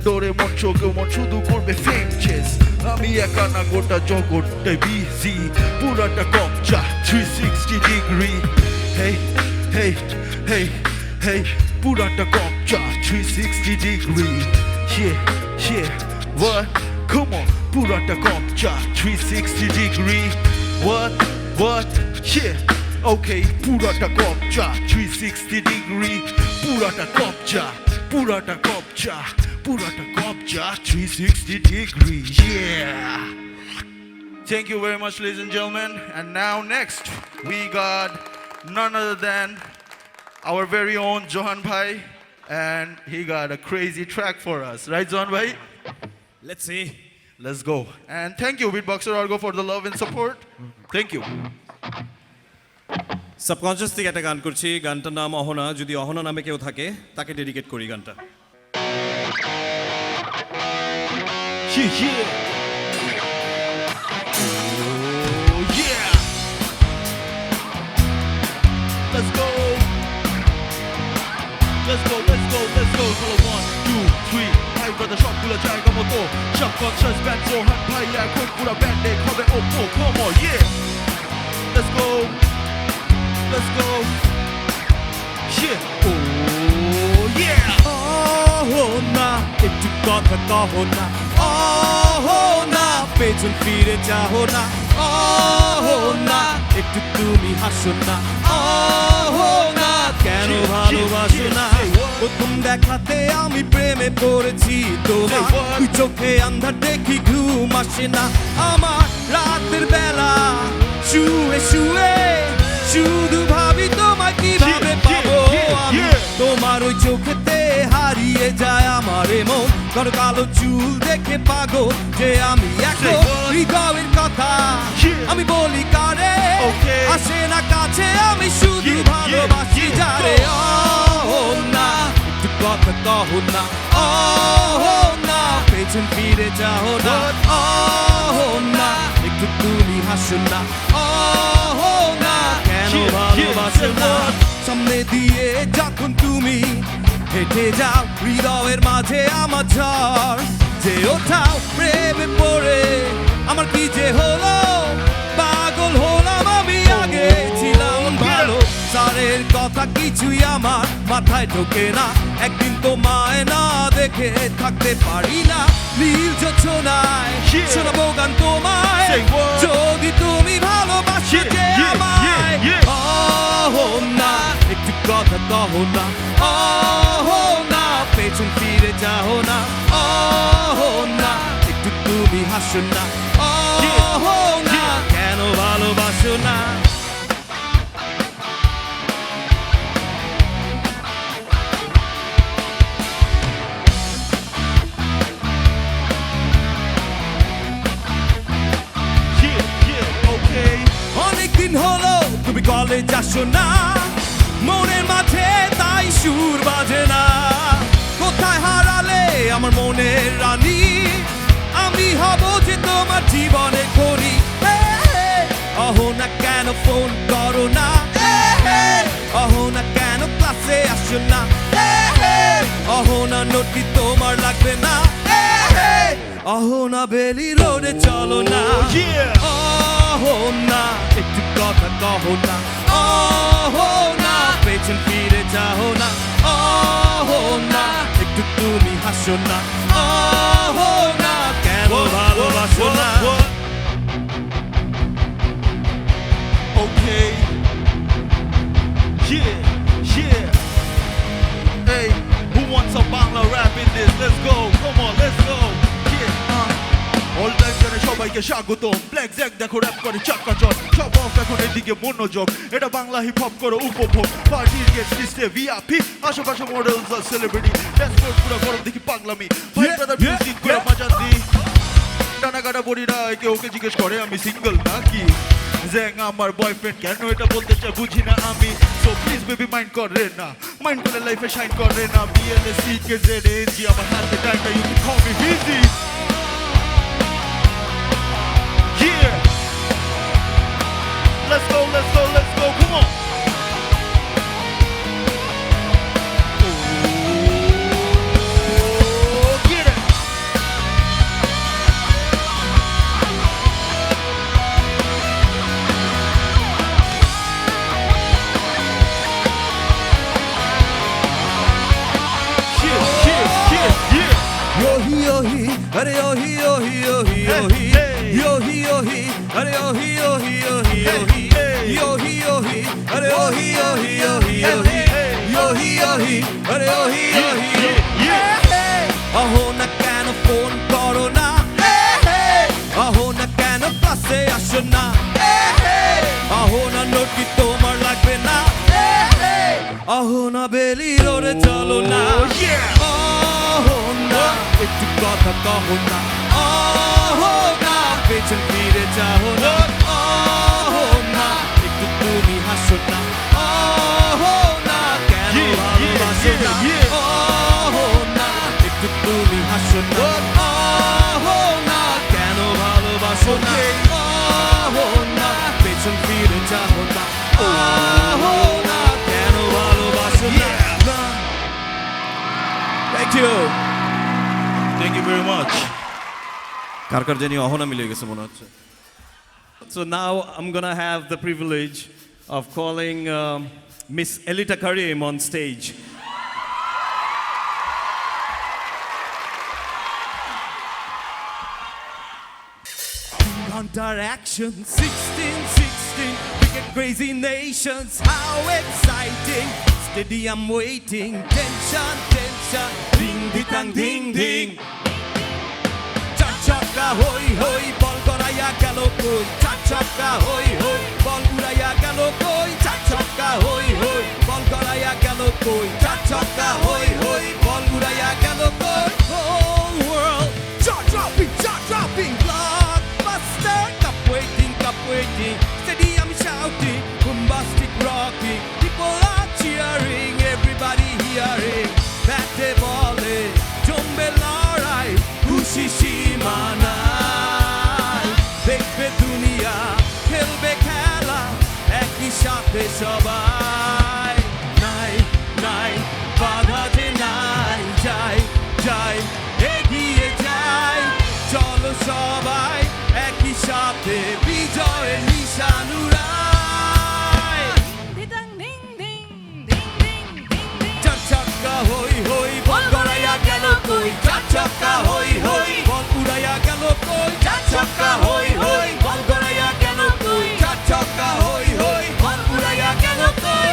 ডোরে মন চোখে মন শুধু করবে ফেম চেস। আমি একা না গোটা জগৎটাই বিজি, পুরাটা কবজা 360 ডিগ্রি। হেই হেই হেই হেই, পুরাটা কবজা 360 degree. Yeah, what? Come on, purata kopcha 360 degree. What? Yeah, okay, purata kopcha 360 degree. Purata kopcha 360 degree. Yeah. Thank you very much, ladies and gentlemen. And now next, we got none other than our very own Johan Bhai. And he got a crazy track for us, right, Zon Bhai? Let's see. Let's go. And thank you, Beatboxer Argo, for the love and support. Thank you. Subconscious থেকে একটা গান করছি, গানটার নাম অহনা। যদি অহনা নামে কেউ থাকে তাকে ডেডিকেট করি গানটা। Let's go. Let's go, let's go, let's go. Follow 1, 2, 3. Hi brother, সবগুলো জায়গা মতো। Subconscious band, Johan Bhai, এখন পুরা ব্যান্ডে হবে Oppo. Come on, yeah. Let's go. Let's go. Yeah. Oh, yeah. Oh, না একটু কথা কহো না, oh না পেছন ফিরে যাও না, oh না একটু তুমি হাসো না, oh না কেন ভালোবাসো না। প্রথম দেখাতে আমি প্রেমে পড়েছি তোমার দুই চোখে আন্ধার দেখি ঘুম আসে না আমার রাতের বেলা শুয়ে শুয়ে শুধু ভাবি তোমায় কিভাবে পাবো আমি তোমার ওই চোখেতে হারিয়ে যায় আমার মন তোর কালো চুল দেখে পাগল যে আমি এখন হৃদয়ের কথা আমি বলি কারে আসে না কাছে আমি শুধু ভালোবাসি যারে না একটু কথা কহ না না পেছন ফিরে যাও না না একটু তুমি হাসো না না কেন ভালোবাসো না সামনে দিয়ে যখন তুমি হেঁটে যাও হৃদয়ের মাঝে আমার ঝড় যে ওঠাও প্রেমে পড়ে আমার কি যে হলো পাগল হলাম আমি আগে ছিলাম ভালো সারের কথা কিছুই আমার মাথায় ঢোকে না একদিন তো মায় না দেখে থাকতে পারি না নীল জোছনায় শোনাবো গান তোমায় যদি তুমি ভালোবাসো যে আমায় না একটু কথা কহ না না পেছন ফিরে যাও না না একটু তুমি হাসো না না কেন ভালোবাসো না অনেকদিন হলো তুমি কলেজ আসো না মনের মাঝে তাই সুর বাজে না কোথায় হারালে আমার মনের রানী আমি হব যে তোমার জীবনে করি অহো না কেন ফোন করো না অহো না কেন ক্লাসে আসো না অহো না নোটি তোমার লাগবে না অহো না বেলি রোডে চলো না অহো না একটু কথা কহ না অহো না পেছন ফিরে যাও না অহো না একটু তুমি হাসো না অহো না কেন ভালোবাসো না Okay. Yeah. Hey, who wants a Bangla rap in this? Let's go. Come on, let's go. Yeah. All time জানে সবাইকে স্বাগতম ব্ল্যাক জ্যাক দেখো র‍্যাপ করে চাকাচক সব অফ এখন এদিকে মনোযোগ এটা বাংলা হিপ হপ করো উপভোগ পার্টির গেস্ট লিস্টে ভিআইপি আশেপাশে মডেলস আর সেলিব্রিটি ড্যান্স কোড পুরো গরম দেখি পাগলামি ভাই ব্রাদার মিউজিক করে মজা দি টানা কাটা বড়িরা কেউ ওকে জিজ্ঞেস করে আমি সিঙ্গেল নাকি জ্যাং আমার বয়ফ্রেন্ড কেন এটা বলতে চাই বুঝি না আমি সো প্লিজ বেবি মাইন্ড করে না মাইন্ড করে লাইফে শাইন করে না বিএলএসি কে জেড এনজি আমার হাতে টাইমটা you can call me busy Yeah. Let's go, come on. Oh, get it. Yohi yohi, अरे yohi yohi yohi yohi, yohi yohi, अरे yohi yohi yohi yohi, yohi yohi, अरे yohi yohi yohi yohi, yohi yohi, अरे yohi yohi yohi. अहो न केन phone करो ना, अहो न केन क्लासे আসো না, अहो न নোটি তোমার লাগবে না, अहो न বেলি রোডে চলো না, अहो না একটু কথা কহো না, अहो না পেছন ফিরে যাও না, अहो না একটু তুমি হাসো না, अहो না কেন ভালোবাসো না, अहो না একটু তুমি হাসো না, अहो না কেন ভালোবাসো না, अहो না পেছন ফিরে যাও না, अहो না কেন ভালোবাসো না. Thank you. Thank you very much. কার কার জানি অহনা মিলে গেছে মনে হচ্ছে. So now I'm gonna have the privilege of calling Miss Elita Karim on stage. Counter action 16, 16, big and crazy nations, how exciting. steady, I'm waiting. Tension, tension, ding, ding, ding, ding. চার ছক্কা হই হই বল গড়াইয়া গেল কই চার ছক্কা হই হই বল উড়াইয়া গেল কই চার ছক্কা হই হই বল গড়াইয়া গেল কই চার ছক্কা হই হই বল উড়াইয়া গেল কই whole world jaw dropping blockbuster cup waiting stadium shouting bombastic rocking people are cheering everybody hearing ব্যাটে বলে জমবে লড়াই খুশি সীমা নাই দেখবে দুনিয়া খেলবে খেলা একই সাথে সবাই নাই নাই বাধা যে নাই যাই এগিয়ে যাই চলো সবাই একই সাথে বিজয়ের নিশান উড়াই চার ছক্কা হই হই বল গড়াইয়া গেল কই চার ছক্কা হই হই বল উড়াইয়া গেল কই চার ছক্কা হই হই বল গড়াইয়া গেল কই চার ছক্কা হই হই বল উড়াইয়া গেল কই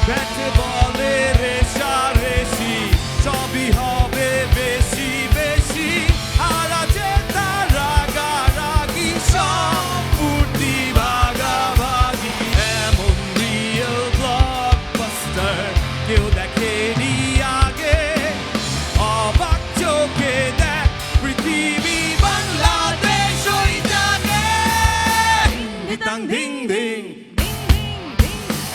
ব্যাটে বলে রেশারেশি সবই হবে বেশি বেশি হারা জেতা রাগারাগি সব ফুর্তি ভাগাভাগি এমন রিয়েল ব্লকবাস্টার কেউ দেখেনি আগে অবাক চোখে দেখ পৃথিবী বাংলাদেশ ওই জাগে দিতাং ধিং ধিং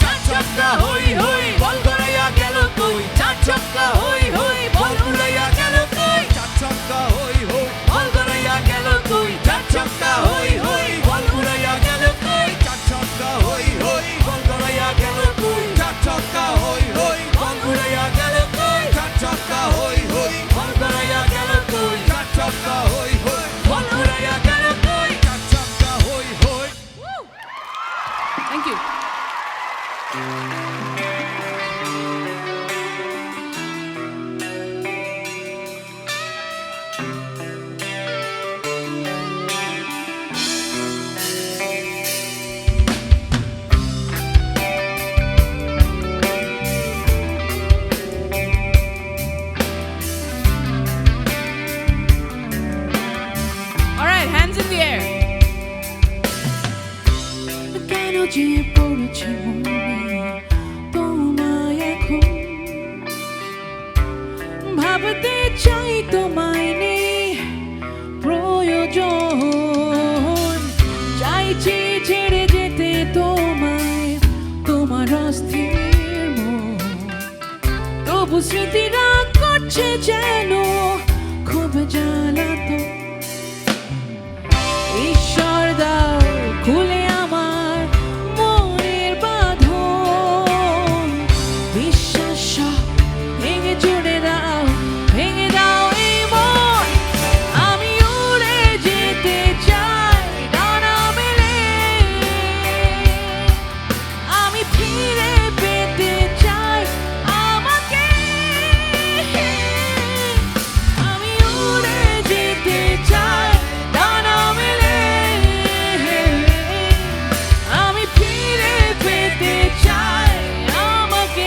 চার ছক্কা হই হই বল গড়াইয়া গেল কই চার ছক্কা হই হই বল উড়াইয়া গেল কই চার ছক্কা হই হই বল গড়াইয়া গেল কই চার ছক্কা হই হই বল উড়াইয়া গেল কই চার ছক্কা হই হই বল গড়াইয়া গেল কই চার ছক্কা হই হই বল উড়াইয়া গেল কই চার ছক্কা হই হই বল গড়াইয়া গেল কই চার ছক্কা হই হই বল উড়াইয়া গেল কই চার ছক্কা হই হই thank you All right, hands in the air. কেন যে পড়েছে মনে তোমায় এখন ভাবতে চাই তোমায় নেই প্রয়োজন চাইছি ছেড়ে যেতে তোমায় তোমার অস্থির মন তবু স্মৃতিরা করছে যেন খুব জ্বালাতো ঈশ্বর দাও খুলে আমার মনের বাঁধন বিশ্বাস সব ভেঙে চুড়ে দাও ভেঙে দাও এই মন আমি উড়ে যেতে চাই ডানা মেলে আমি ফিরে পেতে চাই আমাকে আমি উড়ে যেতে চাই ডানা মেলে আমি ফিরে পেতে চাই আমাকে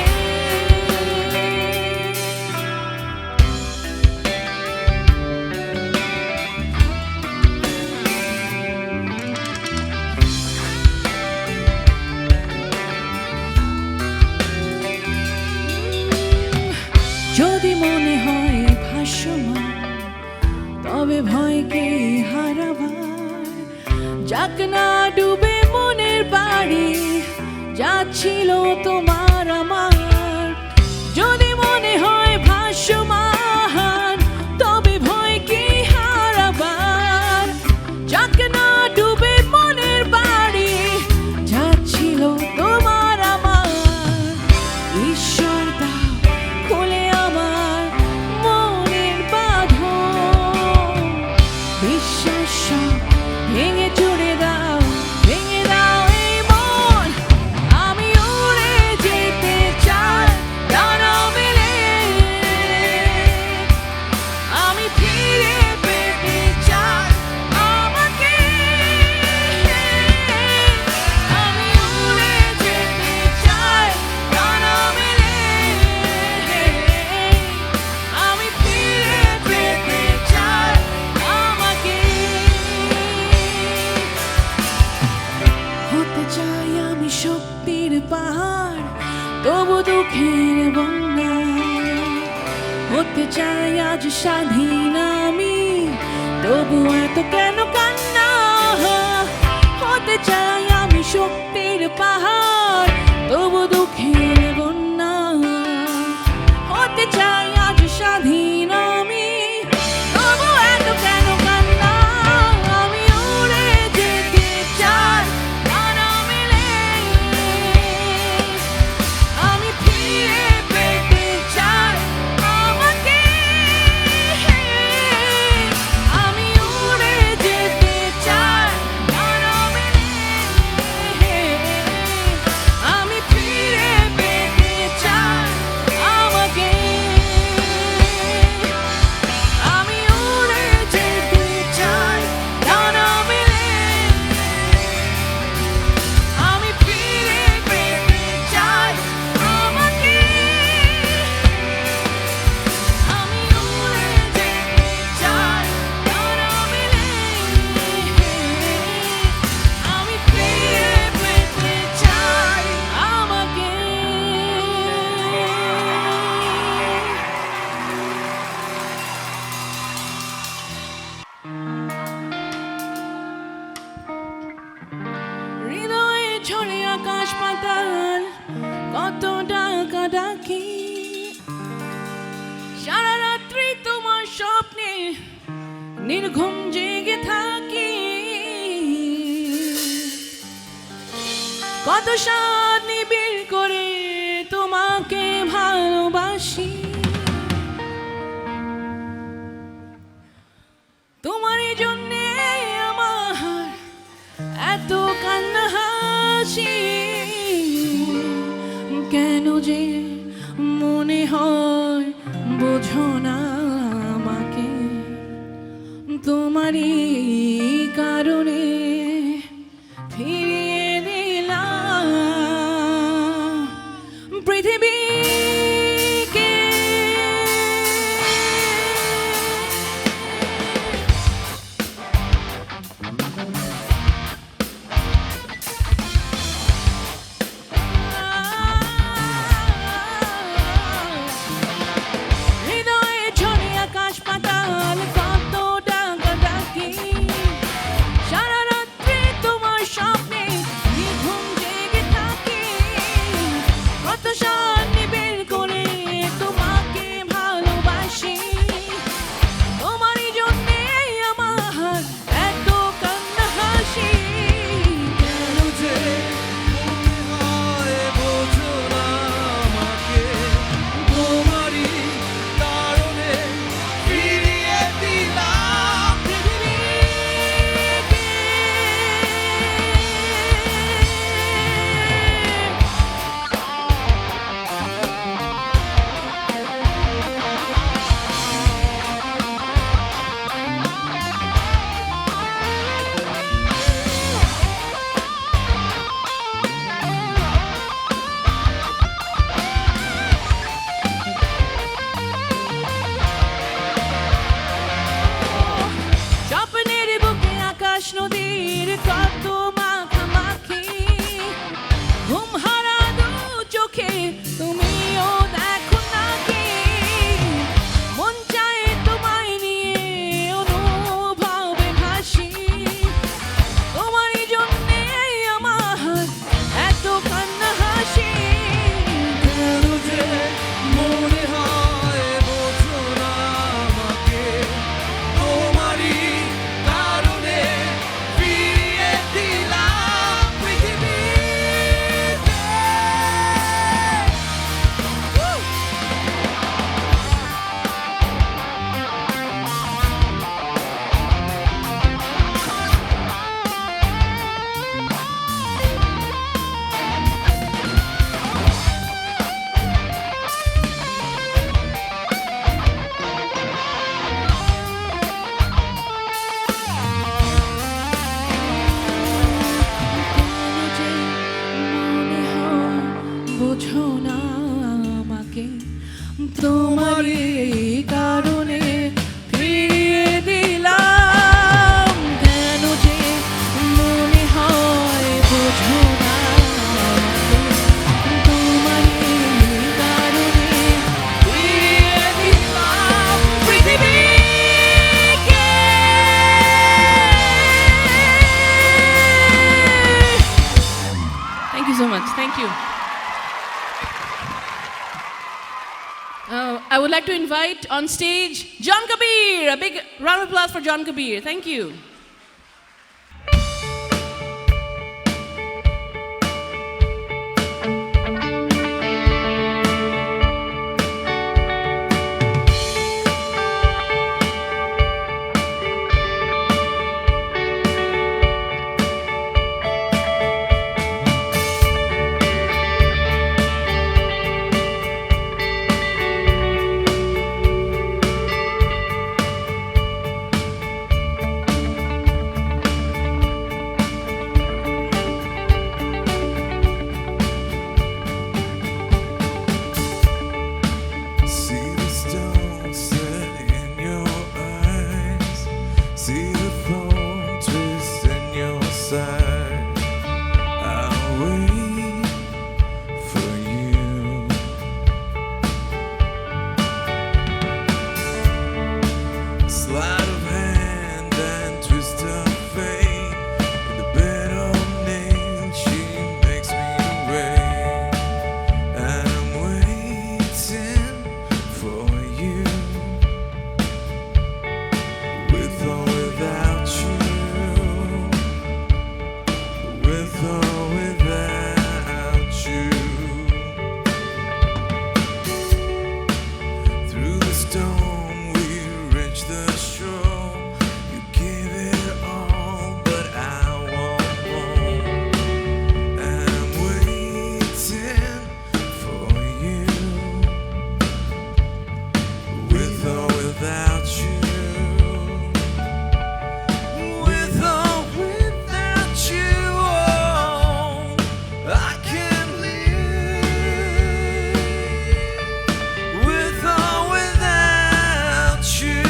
যদি মনে হয় ভাসমান তবে ভয়কে হারাবার যাক না ডুবে মনের বাড়ি যাচ্ছিল তোমার আমার যদি মনে হয় ভাসমান তবে ভয়কে হারাবার যাক না ডুবে মনের বাড়ি যাচ্ছিল তোমার আমার ঈশ্বর দাও খুলে আমার মনের বাঁধন বিশ্বাস সব ভেঙে চুড়ে দাও এই মন আমি উড়ে যেতে চাই পাহাড় তবু দুঃখের বন্যা হতে চাই আজ স্বাধীন আমি তবু এত কেন কান্না হতে চাই আমি শক্তির পাহাড় তবু দুঃখের বন্যা হতে চাই আজ স্বাধীন আমি তবু এত কেন কান্না আমি উড়ে যেতে চাই ডানা মেলে আমি ফিরে পেতে চাই আমাকে আমি উড়ে যেতে চাই ডানা মেলে আমি ফিরে পেতে চাই আমাকে আমি উড়ে যেতে চাই ডানা মেলে আমি ফিরে পেতে চাই আমাকে আমি উড়ে যেতে চাই ডানা মেলে আমি ফিরে পেতে চাই আমাকে হৃদয়ে ঝরে আকাশ পাতাল কত ডাকা ডাকি সারা রাত্রি তোমার স্বপ্নে নির্ঘুম জেগে থাকি কত সাত নিবিড় করে তোমাকে ভালোবাসি তোমার জন্যে আমার এত কান্না হাসি কেন যে মনে হয় বোঝো না আমাকে তোমারই কারণে ফিরিয়ে দিলাম পৃথিবীকে হৃদয়ে ঝরে আকাশ পাতাল কত ডাকা ডাকি সারা much. Thank you. I would like to invite on stage John Kabir. A big round of applause for John Kabir. Thank you. See the stone set in your eyes. See the thorn twist in your side. I'll wait for you. Sleight of hand and twist of fate. In the bed of nails, she makes me wait. And I'm waiting for you, with or without you, with or without you. Through the storm we reach the shore. You give it all, but I want more. And I'm waiting for you, with or without you, with or without you. Oh, I can't live with or without you.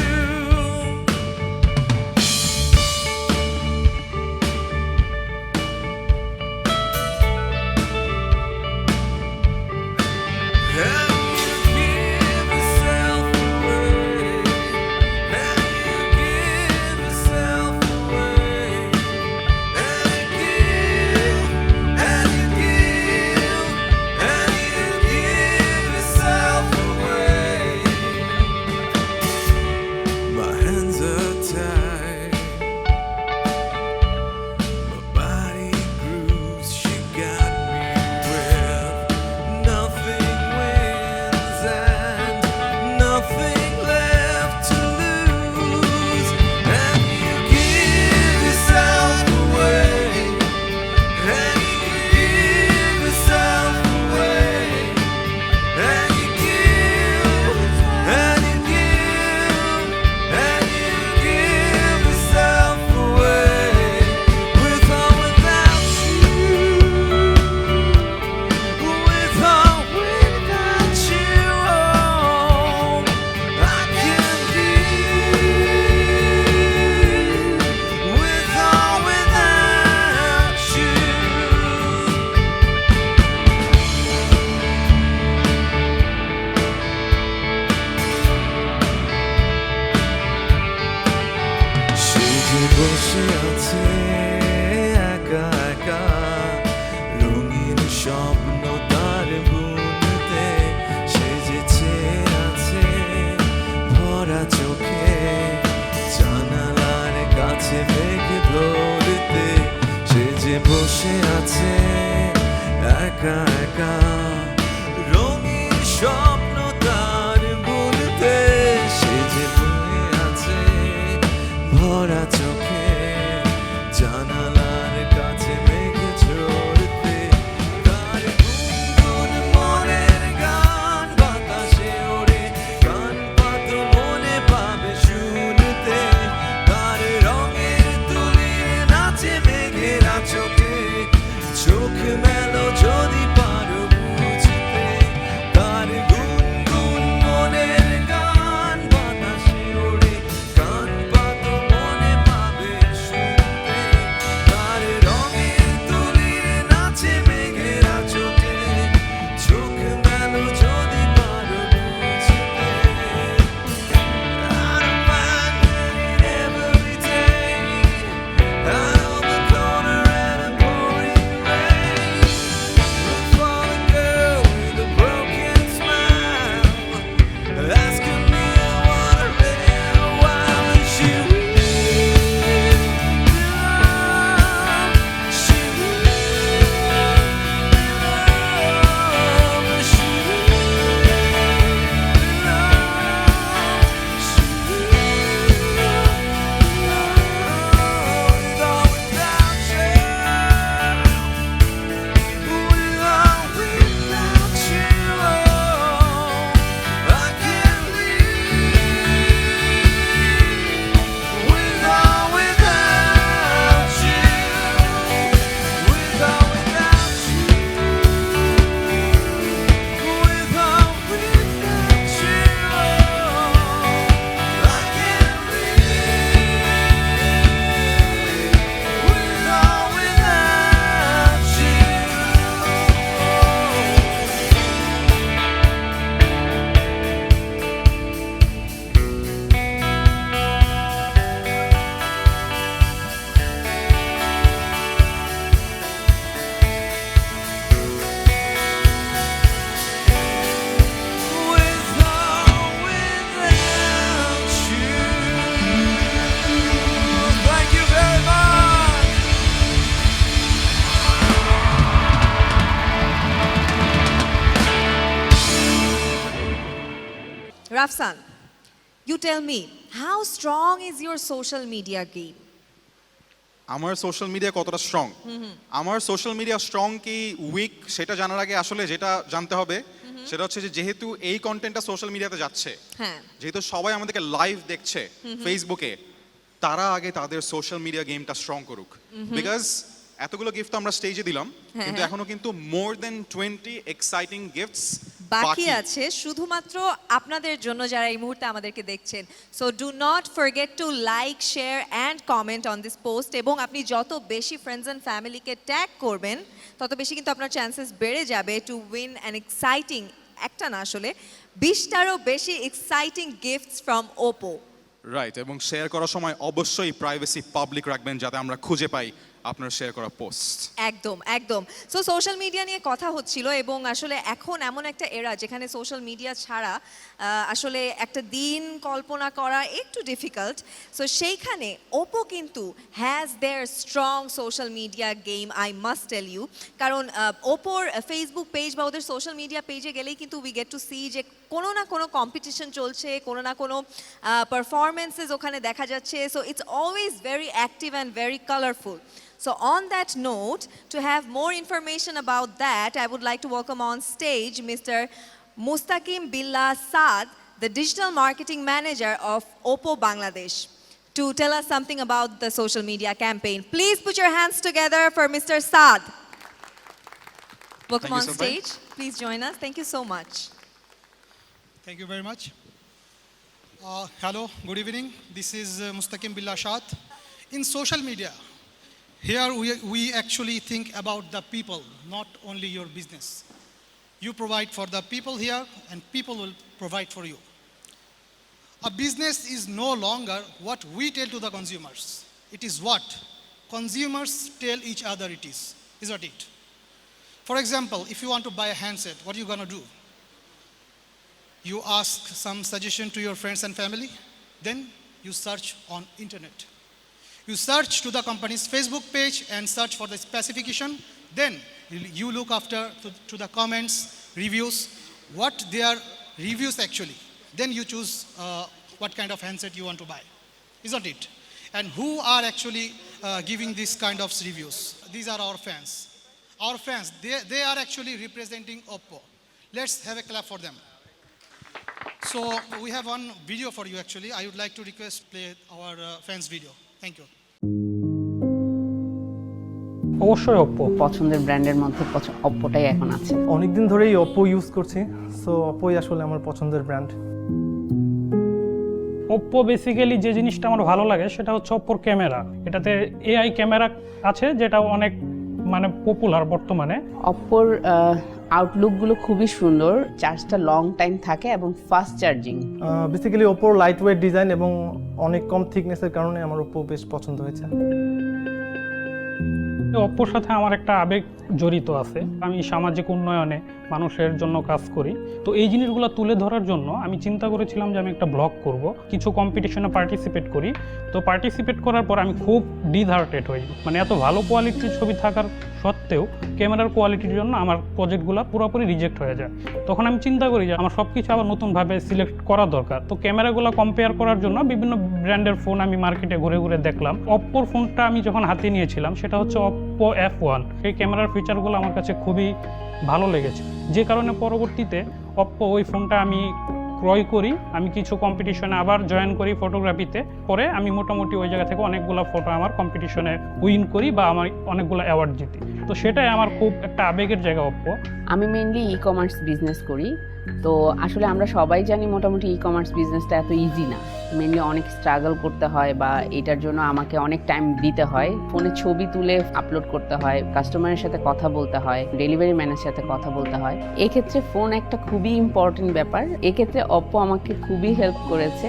My hands are tied, my body grooves. She got me with nothing wins and nothing left to lose. And you give yourself away, and you give yourself away, and you give, and you give, and you give yourself away, with or without you, with or without you. Oh, I can't live with or without you. সে যে বসে আছে একা একা, রঙিন স্বপ্ন তার বুনতে। সে যে চেয়ে আছে ভরা চোখে, জানালার কাছে মেঘ ধরতে। সে যে বসে আছে একা একা, রঙিন স্বপ্ন তার বুনতে। সে যে বসে আছে ভরা চোখে, জানালার কাছে মেঘ ঝরতে। তার গুনগুন মনের গান বাতাসে ওড়ে, কান পাত মনে পাবে শুনতে। তার রঙের তুলির নাচে মেঘেরা চোখে, চোখ মেলো যদি পারো বুঝতে। তার গুনগুন মনের গান বাতাসে ওড়ে, কান পাত মনে পাবে শুনতে। তার রঙের তুলির নাচে মেঘেরা চোখে, চোখ মেলো যদি পারো বুঝতে। I don't mind it every day, out on the corner at a pouring rain. Rafsan, you tell me, how strong is your social media game? আমার সোশ্যাল মিডিয়া কতটা স্ট্রং আমার সোশ্যাল মিডিয়া স্ট্রং কি week সেটা জানার আগে আসলে যেটা জানতে হবে সেটা হচ্ছে যে যেহেতু এই কন্টেন্টটা সোশ্যাল মিডিয়াতে যাচ্ছে হ্যাঁ যেহেতু সবাই আমাদেরকে লাইভ দেখছে ফেসবুকে তারা আগে তাদের সোশ্যাল মিডিয়া গেমটা স্ট্রং করুক বিকজ এতগুলো গিফট আমরা স্টেজে দিলাম কিন্তু এখনো কিন্তু মোর দেন 20 এক্সাইটিং গিফটস বাকি আছে শুধুমাত্র আপনাদের জন্য যারা এই মুহূর্তে আমাদেরকে দেখছেন so do not forget to like share and comment on this post এবং আপনি যত বেশি ফ্রেন্ডস অ্যান্ড ফ্যামিলিকে ট্যাগ করবেন তত বেশি কিন্তু আপনার চান্সেস বেড়ে যাবে টু উইন অ্যান এক্সাইটিং একটা না আসলে 20টারও বেশি exciting gifts from Oppo right এবং শেয়ার করার সময় অবশ্যই প্রাইভেসি পাবলিক রাখবেন যাতে আমরা খুঁজে পাই আপনার শেয়ার করা পোস্ট একদম একদম সো সোশ্যাল মিডিয়া নিয়ে কথা হচ্ছিল এবং আসলে এখন এমন একটা এরা যেখানে সোশ্যাল মিডিয়া ছাড়া আসলে একটা দিন কল্পনা করা একটু ডিফিকাল্ট সো সেইখানে ওপো কিন্তু has their strong social media game I must tell you কারণ ওপোর ফেসবুক পেজ বা ওদের সোশ্যাল মিডিয়া পেজে গেলেই কিন্তু উই গেট টু সি যে কোনো না কোনো কম্পিটিশন চলছে কোনো না কোনো পারফরমেন্সেস ওখানে দেখা যাচ্ছে so it's always very active and very colourful. So on that note, to have more information about that, I would like to welcome on stage Mr. Mustaqim Billah Saad, the Digital Marketing Manager of Oppo Bangladesh, to tell us something about the social media campaign. Please put your hands together for Mr. Saad. Welcome on stage. Please join us. Thank you so much. Thank you very much. Hello, good evening. This is Mustaqim Billah Saad. In social media, here we actually think about the people, not only your business. You provide for the people here and people will provide for you. A business is no longer what we tell to the consumers. It is what consumers tell each other it is, isn't it? For example, if you want to buy a handset, what are you going to do? You ask some suggestion to your friends and family, then you search on internet. You search to the company's Facebook page and search for the specification. Then you look after to the comments, reviews, what their reviews actually. Then you choose what kind of handset you want to buy, isn't it? And who are actually giving this kind of reviews? These are our fans. Our fans, they are actually representing Oppo. Let's have a clap for them. So we have one video for you actually. I would like to request play our fans video. Thank you. অবশ্যই Oppo পছন্দের ব্র্যান্ডের মধ্যে ওপ্পোটাই এখন আছে অনেকদিন ধরেই Oppo use করছি so ওপ্পোই আসলে আমার পছন্দের ব্র্যান্ড ওপ্পো বেসিক্যালি যে জিনিসটা আমার ভালো লাগে সেটা হচ্ছে ওপ্পোর ক্যামেরা এটাতে এআই ক্যামেরা আছে যেটা অনেক মানে পপুলার বর্তমানে ওপ্পোর আউটলুকগুলো খুবই সুন্দর চার্জটা লং টাইম থাকে এবং ফাস্ট চার্জিং বেসিক্যালি ওপ্পোর লাইট ওয়েট ডিজাইন এবং অনেক কম থিকনেসের কারণে আমার ওপ্পো বেশ পছন্দ হয়েছে ওপ্পোর সাথে আমার একটা আবেগ জড়িত আছে আমি সামাজিক উন্নয়নে মানুষের জন্য কাজ করি তো এই জিনিসগুলো তুলে ধরার জন্য আমি চিন্তা করেছিলাম যে আমি একটা ব্লগ করব কিছু কম্পিটিশনে পার্টিসিপেট করি তো পার্টিসিপেট করার পর আমি খুব ডিসহার্টেড হই মানে এত ভালো কোয়ালিটির ছবি থাকার সত্ত্বেও ক্যামেরার কোয়ালিটির জন্য আমার প্রজেক্টগুলো পুরোপুরি রিজেক্ট হয়ে যায় তখন আমি চিন্তা করি যে আমার সব কিছু আবার নতুনভাবে সিলেক্ট করা দরকার তো ক্যামেরাগুলো কম্পেয়ার করার জন্য বিভিন্ন ব্র্যান্ডের ফোন আমি মার্কেটে ঘুরে ঘুরে দেখলাম ওপ্পোর ফোনটা আমি যখন হাতে নিয়েছিলাম সেটা হচ্ছে ওপ্পো F1 এই ক্যামেরার ফিচারগুলো আমার কাছে খুবই ভালো লেগেছে যে কারণে পরবর্তীতে ওপ্পো ওই ফোনটা আমি ক্রয় করি আমি কিছু কম্পিটিশনে আবার জয়েন করি ফটোগ্রাফিতে পরে আমি মোটামুটি ওই জায়গা থেকে অনেকগুলো ফটো আমার কম্পিটিশনে উইন করি বা আমার অনেকগুলো অ্যাওয়ার্ড জিতি তো সেটাই আমার খুব একটা আবেগের জায়গা ওপ্পো আমি মেইনলি ই কমার্স বিজনেস করি তো আসলে আমরা সবাই জানি মোটামুটি ই কমার্স বিজনেসটা এত ইজি না মেইনলি অনেক স্ট্রাগল করতে হয় বা এটার জন্য আমাকে অনেক টাইম দিতে হয় ফোনে ছবি তুলে আপলোড করতে হয় কাস্টমারের সাথে কথা বলতে হয় ডেলিভারি ম্যানের সাথে কথা বলতে হয় এক্ষেত্রে ফোন একটা খুবই ইম্পর্টেন্ট ব্যাপার এক্ষেত্রে ওপ্পো আমাকে খুবই হেল্প করেছে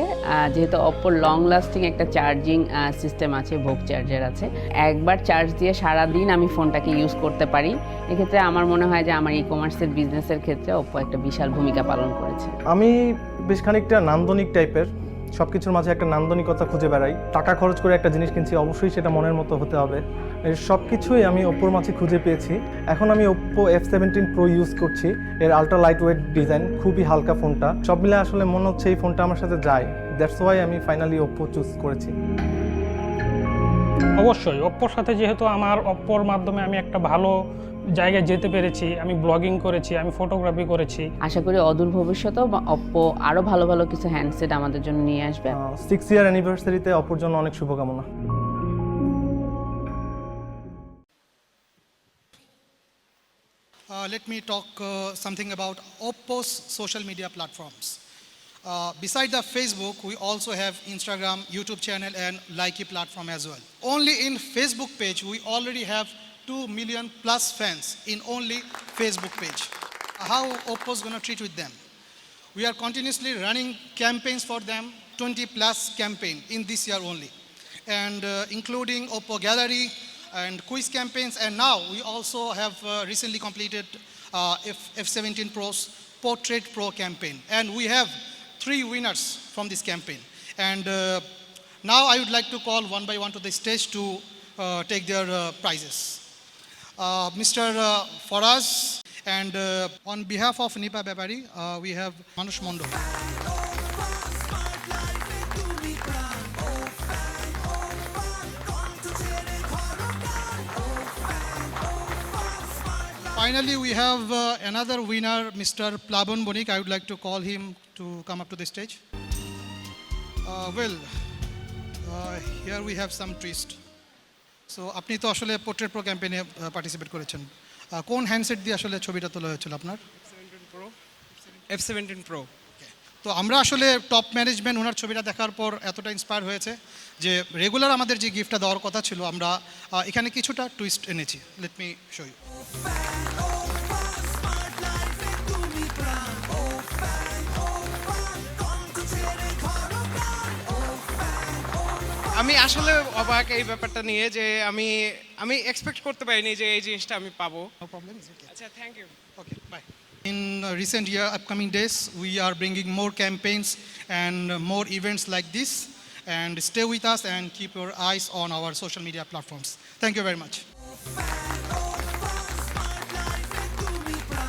যেহেতু ওপ্পোর লং লাস্টিং একটা চার্জিং সিস্টেম আছে ভোগ চার্জার আছে একবার চার্জ দিয়ে সারাদিন আমি ফোনটাকে ইউজ করতে পারি এক্ষেত্রে আমার মনে হয় যে আমার ই কমার্সের বিজনেসের ক্ষেত্রে ওপ্পো একটা বিশাল ভূমিকা পালন করেছে আমি বেশ খানিকটা নান্দনিক টাইপের সব কিছুর মাঝে একটা নান্দনিকতা খুঁজে বেড়াই। টাকা খরচ করে একটা জিনিস কিনছি, অবশ্যই সেটা মনের মতো হতে হবে। এর সব কিছুই আমি ওপ্পোর মাঝে খুঁজে পেয়েছি। এখন আমি ওপ্পো F17 Pro ইউজ করছি। এর আলট্রা লাইট ওয়েট ডিজাইন, খুবই হালকা ফোনটা। সব মিলে আসলে মনে হচ্ছে এই ফোনটা আমার সাথে যায়। দ্যাটস ওয়াই আমি ফাইনালি ওপ্পো চুজ করেছি। অবশ্যই ওপ্পোর সাথে যেহেতু আমার ওপ্পোর মাধ্যমে আমি একটা ভালো জায়গায় যেতে পেরেছি, আমি ব্লগিং করেছি, আমি ফটোগ্রাফি করেছি। আশা করি অদূর ভবিষ্যতেও ওপ্পো আরও ভালো ভালো কিছু হ্যান্ডসেট আমাদের জন্য নিয়ে আসবে। 6 ইয়ার অ্যানিভার্সারিতে ওপ্পোর জন্য অনেক শুভকামনা। Let me talk something about Oppo's social media platforms. Beside the Facebook, we also have Instagram, YouTube channel, and Likee platform as well. Only in Facebook page, we already have 2 million plus fans in only Facebook page. How Oppo's gonna treat with them? We are continuously running campaigns for them, 20 plus campaign in this year only, and including Oppo Gallery and quiz campaigns, and now we also have recently completed F17 Pro's Portrait Pro campaign, and we have 3 winners from this campaign. And now I would like to call one by one to the stage to take their prizes. Mr. Faraz, and on behalf of Nipa Bepari, we have Manush Mondo. Finally, we have another winner, Mr. Plabon Bonik. I would like to call him to come up to the stage. Here we have some twist. So, আপনি তো আসলে portrait pro ক্যাম্পেইনে participate করেছেন। কোন handset দিয়ে আসলে ছবিটা তোলা হয়েছিল আপনার? F17 Pro. তো আমরা আসলে টপ ম্যানেজমেন্ট ওনার ছবিটা দেখার পর এতটা ইন্সপায়ার হয়েছে যে রেগুলার আমাদের যে গিফটটা দেওয়ার কথা ছিল, আমরা এখানে কিছুটা টুইস্ট এনেছি। Let me show you. আমি আসলে অবাক এই ব্যাপারটা নিয়ে যে আমি এক্সপেক্ট করতে পারিনি যে এই জিনিসটা আমি পাবো। আচ্ছা, thank you. Okay, bye. In recent year, upcoming days, we are bringing more campaigns and more events like this. And stay with us and keep your eyes on our social media platforms. Thank you very much.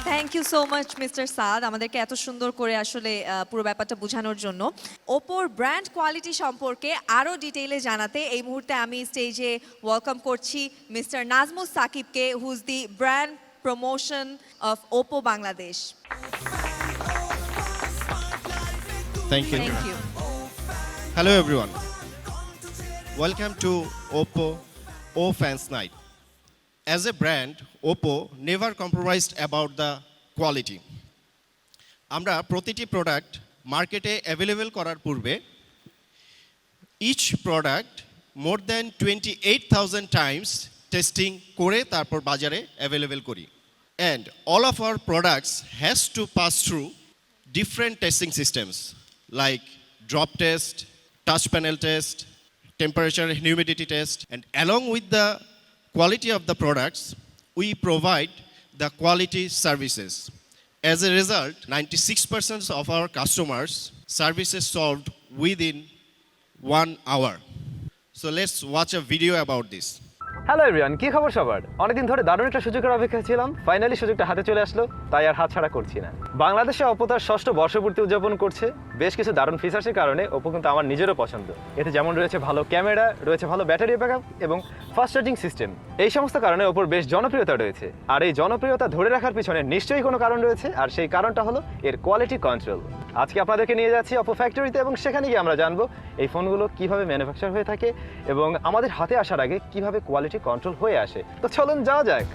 Thank you so much mister Saad, আমাদেরকে এত সুন্দর করে আসলে পুরো ব্যাপারটা বোঝানোর জন্য। ওপোর brand quality সম্পর্কে আরও ডিটেইলে জানাতে এই মুহূর্তে আমি স্টেজে ওয়েলকাম করছি মিস্টার নাজমুস সাকিবকে, who is the brand promotion of Oppo Bangladesh. Thank you. Thank you. Hello everyone. Welcome to Oppo O Fans Night. As a brand, Oppo never compromised about the quality. আমরা প্রতিটি প্রোডাক্ট মার্কেটে available করার পূর্বে each product more than 28,000 times testing করে তারপর বাজারে available করি। And all of our products has to pass through different testing systems like drop test, touch panel test, temperature and humidity test, and along with the quality of the products, we provide the quality services. As a result, 96% of our customers' services solved within 1 hour. So let's watch a video about this. Hello everyone, কি খবর সবার? অনেকদিন ধরে দারুণ একটা সুযোগের অপেক্ষা ছিলাম, ফাইনালি সুযোগটা হাতে চলে আসলো, তাই আর হাতছাড়া করছি না। বাংলাদেশে ওপো তার 6ষ্ঠ বর্ষপূর্তি উদযাপন করছে। বেশ কিছু দারুণ ফিচার্সের কারণে ওপো কিন্তু আমার নিজেরও পছন্দ। এতে যেমন রয়েছে ভালো ক্যামেরা, রয়েছে ভালো ব্যাটারি ব্যাকআপ এবং ফাস্ট চার্জিং সিস্টেম। এই সমস্ত কারণে ওপোর বেশ জনপ্রিয়তা রয়েছে। আর এই জনপ্রিয়তা ধরে রাখার পিছনে নিশ্চয়ই কোনো কারণ রয়েছে, আর সেই কারণটা হলো এর কোয়ালিটি কন্ট্রোল। আজকে আপনাদেরকে নিয়ে যাচ্ছি ওপো ফ্যাক্টরিতে এবং সেখানে গিয়ে আমরা জানবো এই ফোনগুলো কিভাবে ম্যানুফ্যাকচার হয়ে থাকে এবং আমাদের হাতে আসার আগে কিভাবে কোয়ালিটি কন্ট্রোল হয়ে আসে। তো চলুন যাওয়া যাক।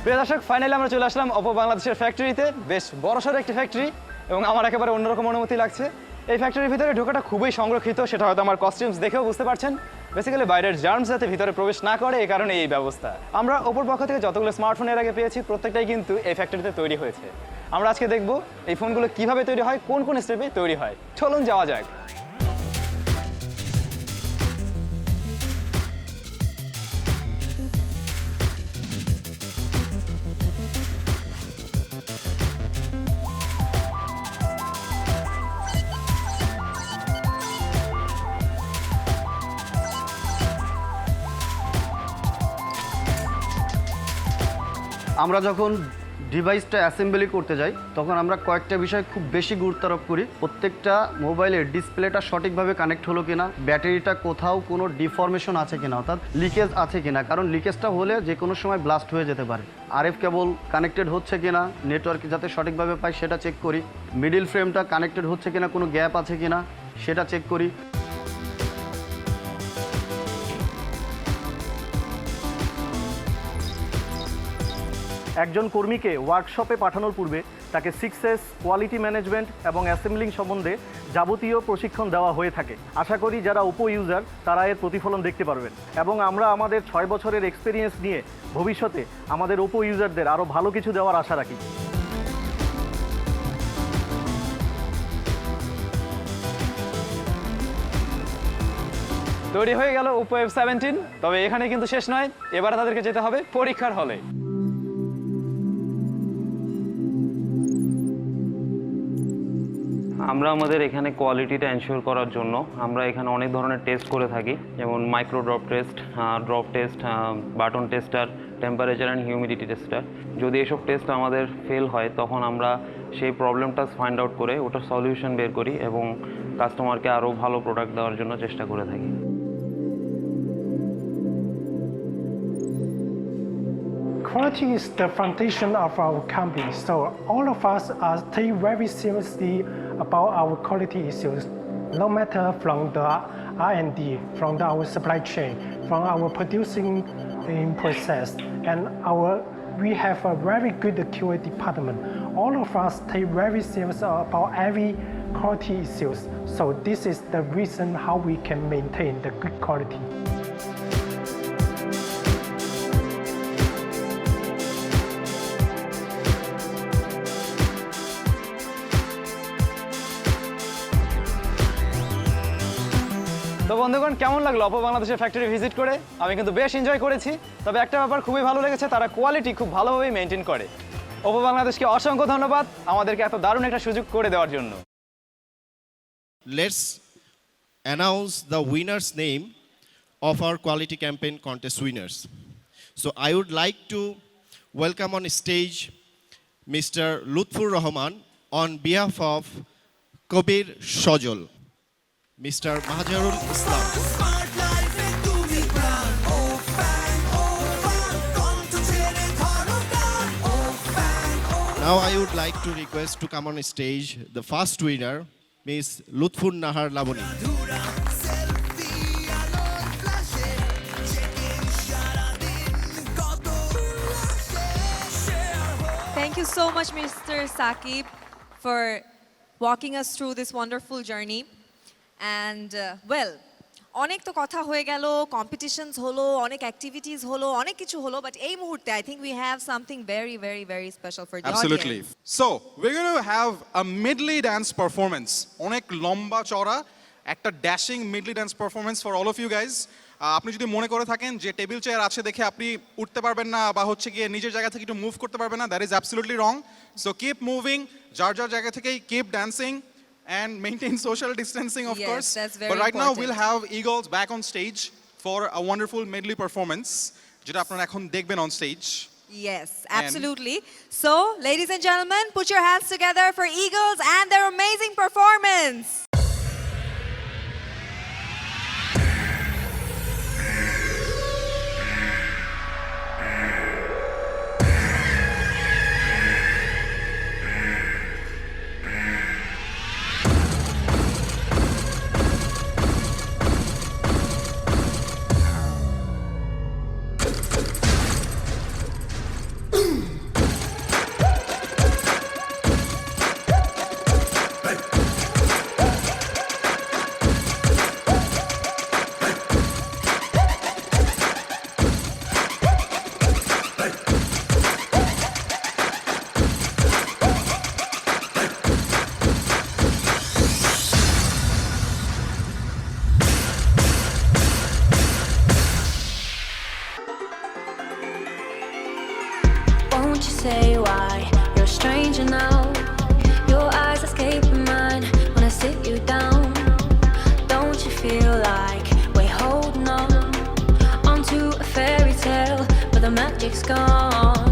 প্রিয় দর্শক, ফাইনালি আমরা চলে আসলাম ওপো বাংলাদেশের ফ্যাক্টরিতে। বেশ বড়সড় একটি ফ্যাক্টরি এবং আমার একেবারে অন্যরকম অনুমতি লাগছে। এই ফ্যাক্টরির ভিতরে ঢোকাটা খুবই সংরক্ষিত, সেটা হয়তো আমার কস্টিউমস দেখেও বুঝতে পারছেন। বেসিক্যালি বাইরের জার্মস যাতে ভিতরে প্রবেশ না করে, এই কারণে এই ব্যবস্থা। আমরা ওপোর পক্ষ থেকে যতগুলো স্মার্টফোন এর আগে পেয়েছি প্রত্যেকটাই কিন্তু এই ফ্যাক্টরিতে তৈরি হয়েছে। আমরা আজকে দেখব এই ফোনগুলো কিভাবে তৈরি হয়, কোন কোন স্টেপে তৈরি হয়। চলুন যাওয়া যাক। আমরা যখন ডিভাইসটা অ্যাসেম্বলি করতে যাই তখন আমরা কয়েকটা বিষয় খুব বেশি গুরুত্ব আরোপ করি। প্রত্যেকটা মোবাইলের ডিসপ্লেটা সঠিকভাবে কানেক্ট হলো কিনা, ব্যাটারিটা কোথাও কোনো ডিফরমেশন আছে কিনা, অর্থাৎ লিকেজ আছে কিনা, কারণ লিকেজটা হলে যে কোনো সময় ব্লাস্ট হয়ে যেতে পারে। আরএফ কেবল কানেক্টেড হচ্ছে কিনা, নেটওয়ার্ক যাতে সঠিকভাবে পাই সেটা চেক করি। মিডিল ফ্রেমটা কানেক্টেড হচ্ছে কিনা, কোনো গ্যাপ আছে কিনা সেটা চেক করি। একজন কর্মীকে ওয়ার্কশপে পাঠানোর পূর্বে তাকে 6S কোয়ালিটি ম্যানেজমেন্ট এবং অ্যাসেম্বলিং সম্বন্ধে যাবতীয় প্রশিক্ষণ দেওয়া হয়ে থাকে। আশা করি যারা ওপো ইউজার তারা এর প্রতিফলন দেখতে পারবেন এবং আমরা আমাদের 6 বছরের এক্সপিরিয়েন্স নিয়ে ভবিষ্যতে আমাদের ওপো ইউজারদের আরও ভালো কিছু দেওয়ার আশা রাখি। তৈরি হয়ে গেল ওপো F17, তবে এখানে কিন্তু শেষ নয়, এবার তাদেরকে যেতে হবে পরীক্ষার হলে। আমরা আমাদের এখানে কোয়ালিটিটা এনশিওর করার জন্য আমরা এখানে অনেক ধরনের টেস্ট করে থাকি, যেমন micro drop test, button tester, temperature and humidity tester. যদি এসব টেস্ট আমাদের ফেল হয় তখন আমরা সেই প্রবলেমটা ফাইন্ড আউট করে ওটার সলিউশন বের করি এবং কাস্টমারকে আরও ভালো প্রোডাক্ট দেওয়ার জন্য চেষ্টা করে থাকি। Quality is the foundation of our company, so all of us take very seriously about our quality issues, no matter from the R&D, from our supply chain, from our producing process, and we have a very good QA department. All of us take very serious about every quality issues, so this is the reason how we can maintain the good quality. তো বন্ধুগণ, কেমন লাগলো Oppo বাংলাদেশের factory visit করে? আমি কিন্তু বেশ enjoy করেছি। তবে একটা ব্যাপার খুবই ভালো লেগেছে, তারা কোয়ালিটি খুব ভালোভাবেই মেনটেন করে। অপো বাংলাদেশকে অসংখ্য ধন্যবাদ আমাদেরকে এত দারুণ একটা সুযোগ করে দেওয়ার জন্য। Let's announce the winner's name of our quality campaign contest winners. So I would like to welcome on stage Mr. Lutfur Rahman on behalf of Kabir Shojol, Mr. Mahajarul Islam. Now I would like to request to come on stage the first winner, Miss Lutfur Nahar Laboni. Thank you so much, Mr. Saqib, for walking us through this wonderful journey. And well, অনেক তো কথা হয়ে গেল, competitions হলো, অনেক activities হলো, অনেক কিছু হলো, বাট এই মুহূর্তে I think we have something very, very, very special for the Absolutely. audience. So, we're going to have a medley dance performance. অনেক লম্বা চড়া একটা dashing medley dance performance for all of you guys. আপনি যদি মনে করে থাকেন যে টেবিল চেয়ার আছে দেখে আপনি উঠতে পারবেন না বা হচ্ছে গিয়ে নিজের জায়গা থেকে একটু মুভ করতে পারবেন না, that is absolutely wrong. So keep moving, যার যার জায়গা থেকেই keep dancing and maintain social distancing, of Yes, course. that's very but right now important. we'll have Eagles back on stage for a wonderful medley performance, যেটা আপনারা এখন দেখবেন on stage. Yes, absolutely. So, ladies and gentlemen, put your hands together for Eagles and their amazing performance. Won't you say why you're a stranger now? Your eyes escape mine when I sit you down. Don't you feel like we're holding on onto a fairy tale, but the magic's gone?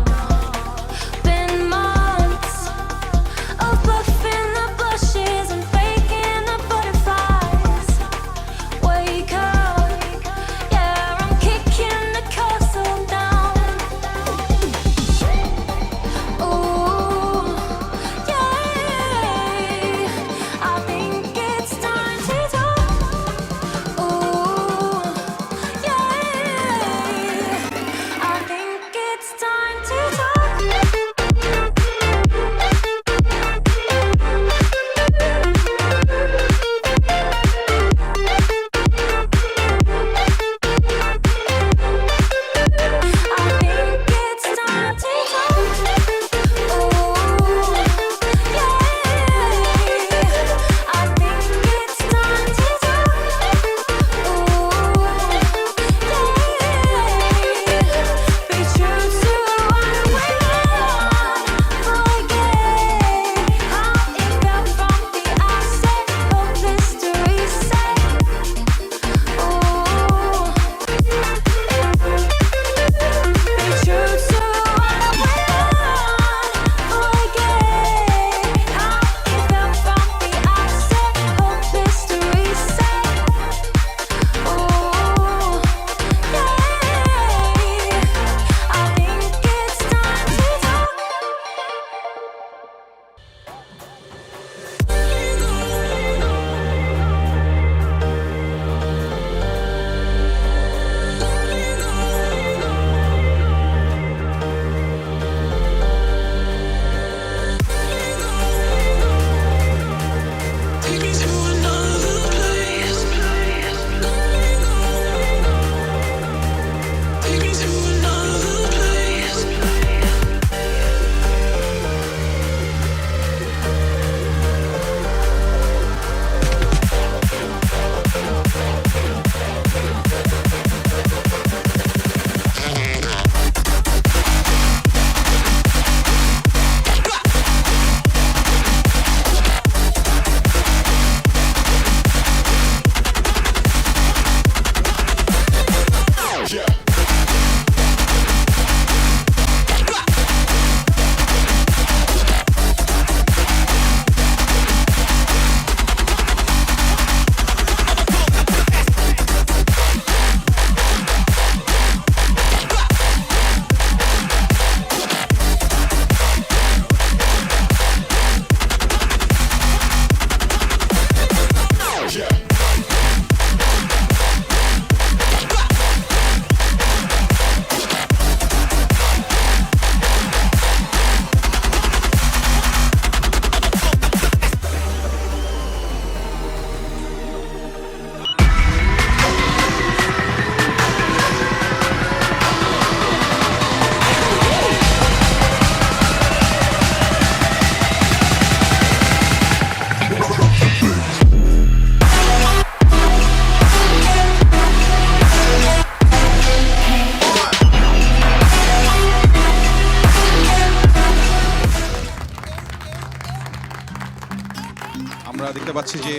আমরা দেখতে পাচ্ছি যে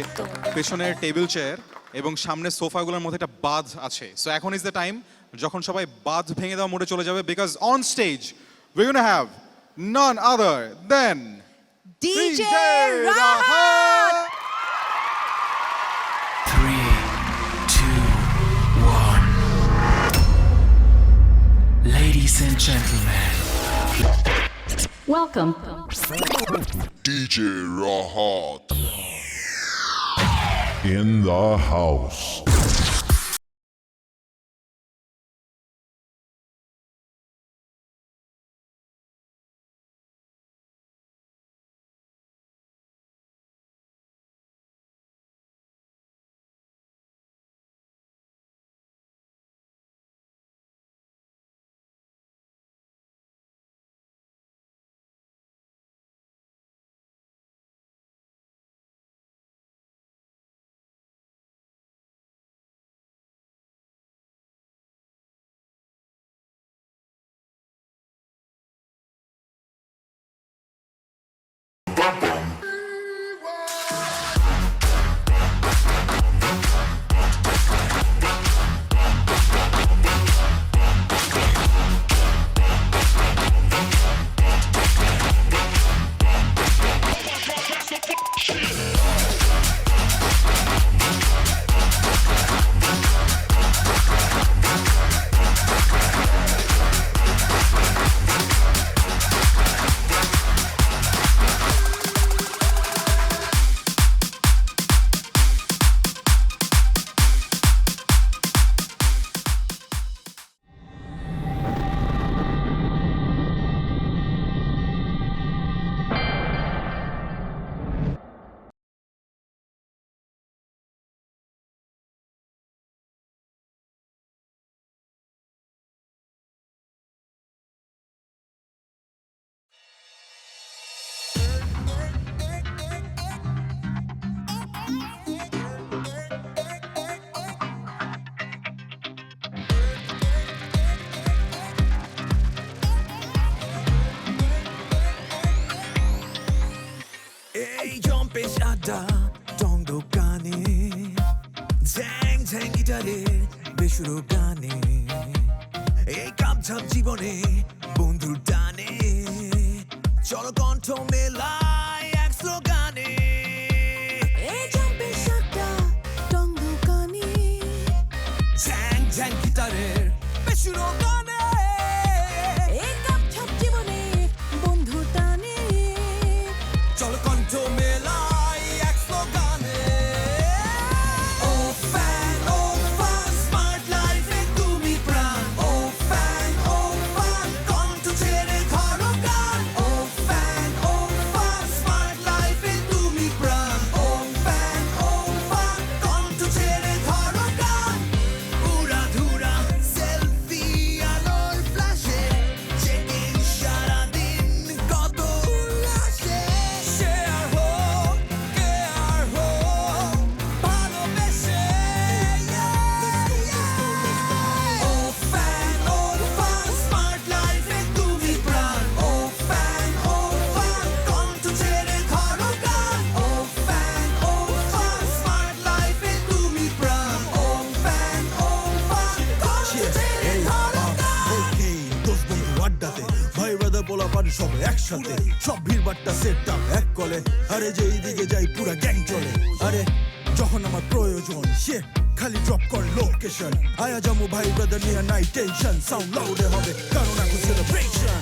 পেছনের table chair এবং সামনে সোফাগুলোর মধ্যে একটা বাঁধ আছে। সো এখন ইজ দ্য টাইম যখন সবাই বাঁধ ভেঙে দেওয়া মোডে চলে যাবে, because on stage we gonna have none other than DJ Rahat! 3, 2, 1. Ladies and gentlemen, Welcome. DJ Rahat in the house. আড্ডা টং দোকানে ঝ্যাং ঝ্যাং গিটারে বেসুরো গানে এই কাপঝাপ জীবনে বন্ধুর টানে চলো কণ্ঠ মেলায় এক স্লোগানে ঝ্যাং ঝ্যাং গিটারের বেসুরো গানে এই কাপঝাপ জীবনে বন্ধুর টানে চলো কণ্ঠ মেলায় এক স্লোগানে ও ফ্যান স্মার্ট লাইফে তুমি প্রাণ ও ফ্যান কণ্ঠ ছেড়ে ধরো গান ও ফ্যান স্মার্ট লাইফে তুমি প্রাণ ও ফ্যান কণ্ঠ ছেড়ে ধরো গান উড়া ধুরা সেলফি আলোর ফ্ল্যাশে চেকিং সারাদিন কত উল্লাসে শেয়ার হোক কেয়ার হোক ভালোবেসে ও ফ্যান স্মার্ট লাইফে তুমি প্রাণ ও ফ্যান কণ্ঠ ছেড়ে ধরো গান ও ফ্যান স্মার্ট লাইফে তুমি প্রাণ ও ফ্যান কণ্ঠ ছেড়ে ধরো গান ওকে দোস্ত বন্ধু আড্ডাতে ভাই ব্রাদার পোলাপান সব একসাথে সব ভিড় বাট্টা সেট আপ এক কলে আরে যেই দিকে যাই পুরা গ্যাং চলে আরে যখন আমার প্রয়োজন সে খালি ড্রপ কর লোকেশন আয়া জামু ভাই ব্রাদার নিয়ে নাই টেনশন সাউন্ড লাউডে হবে কারণ এখন সেলিব্রেশন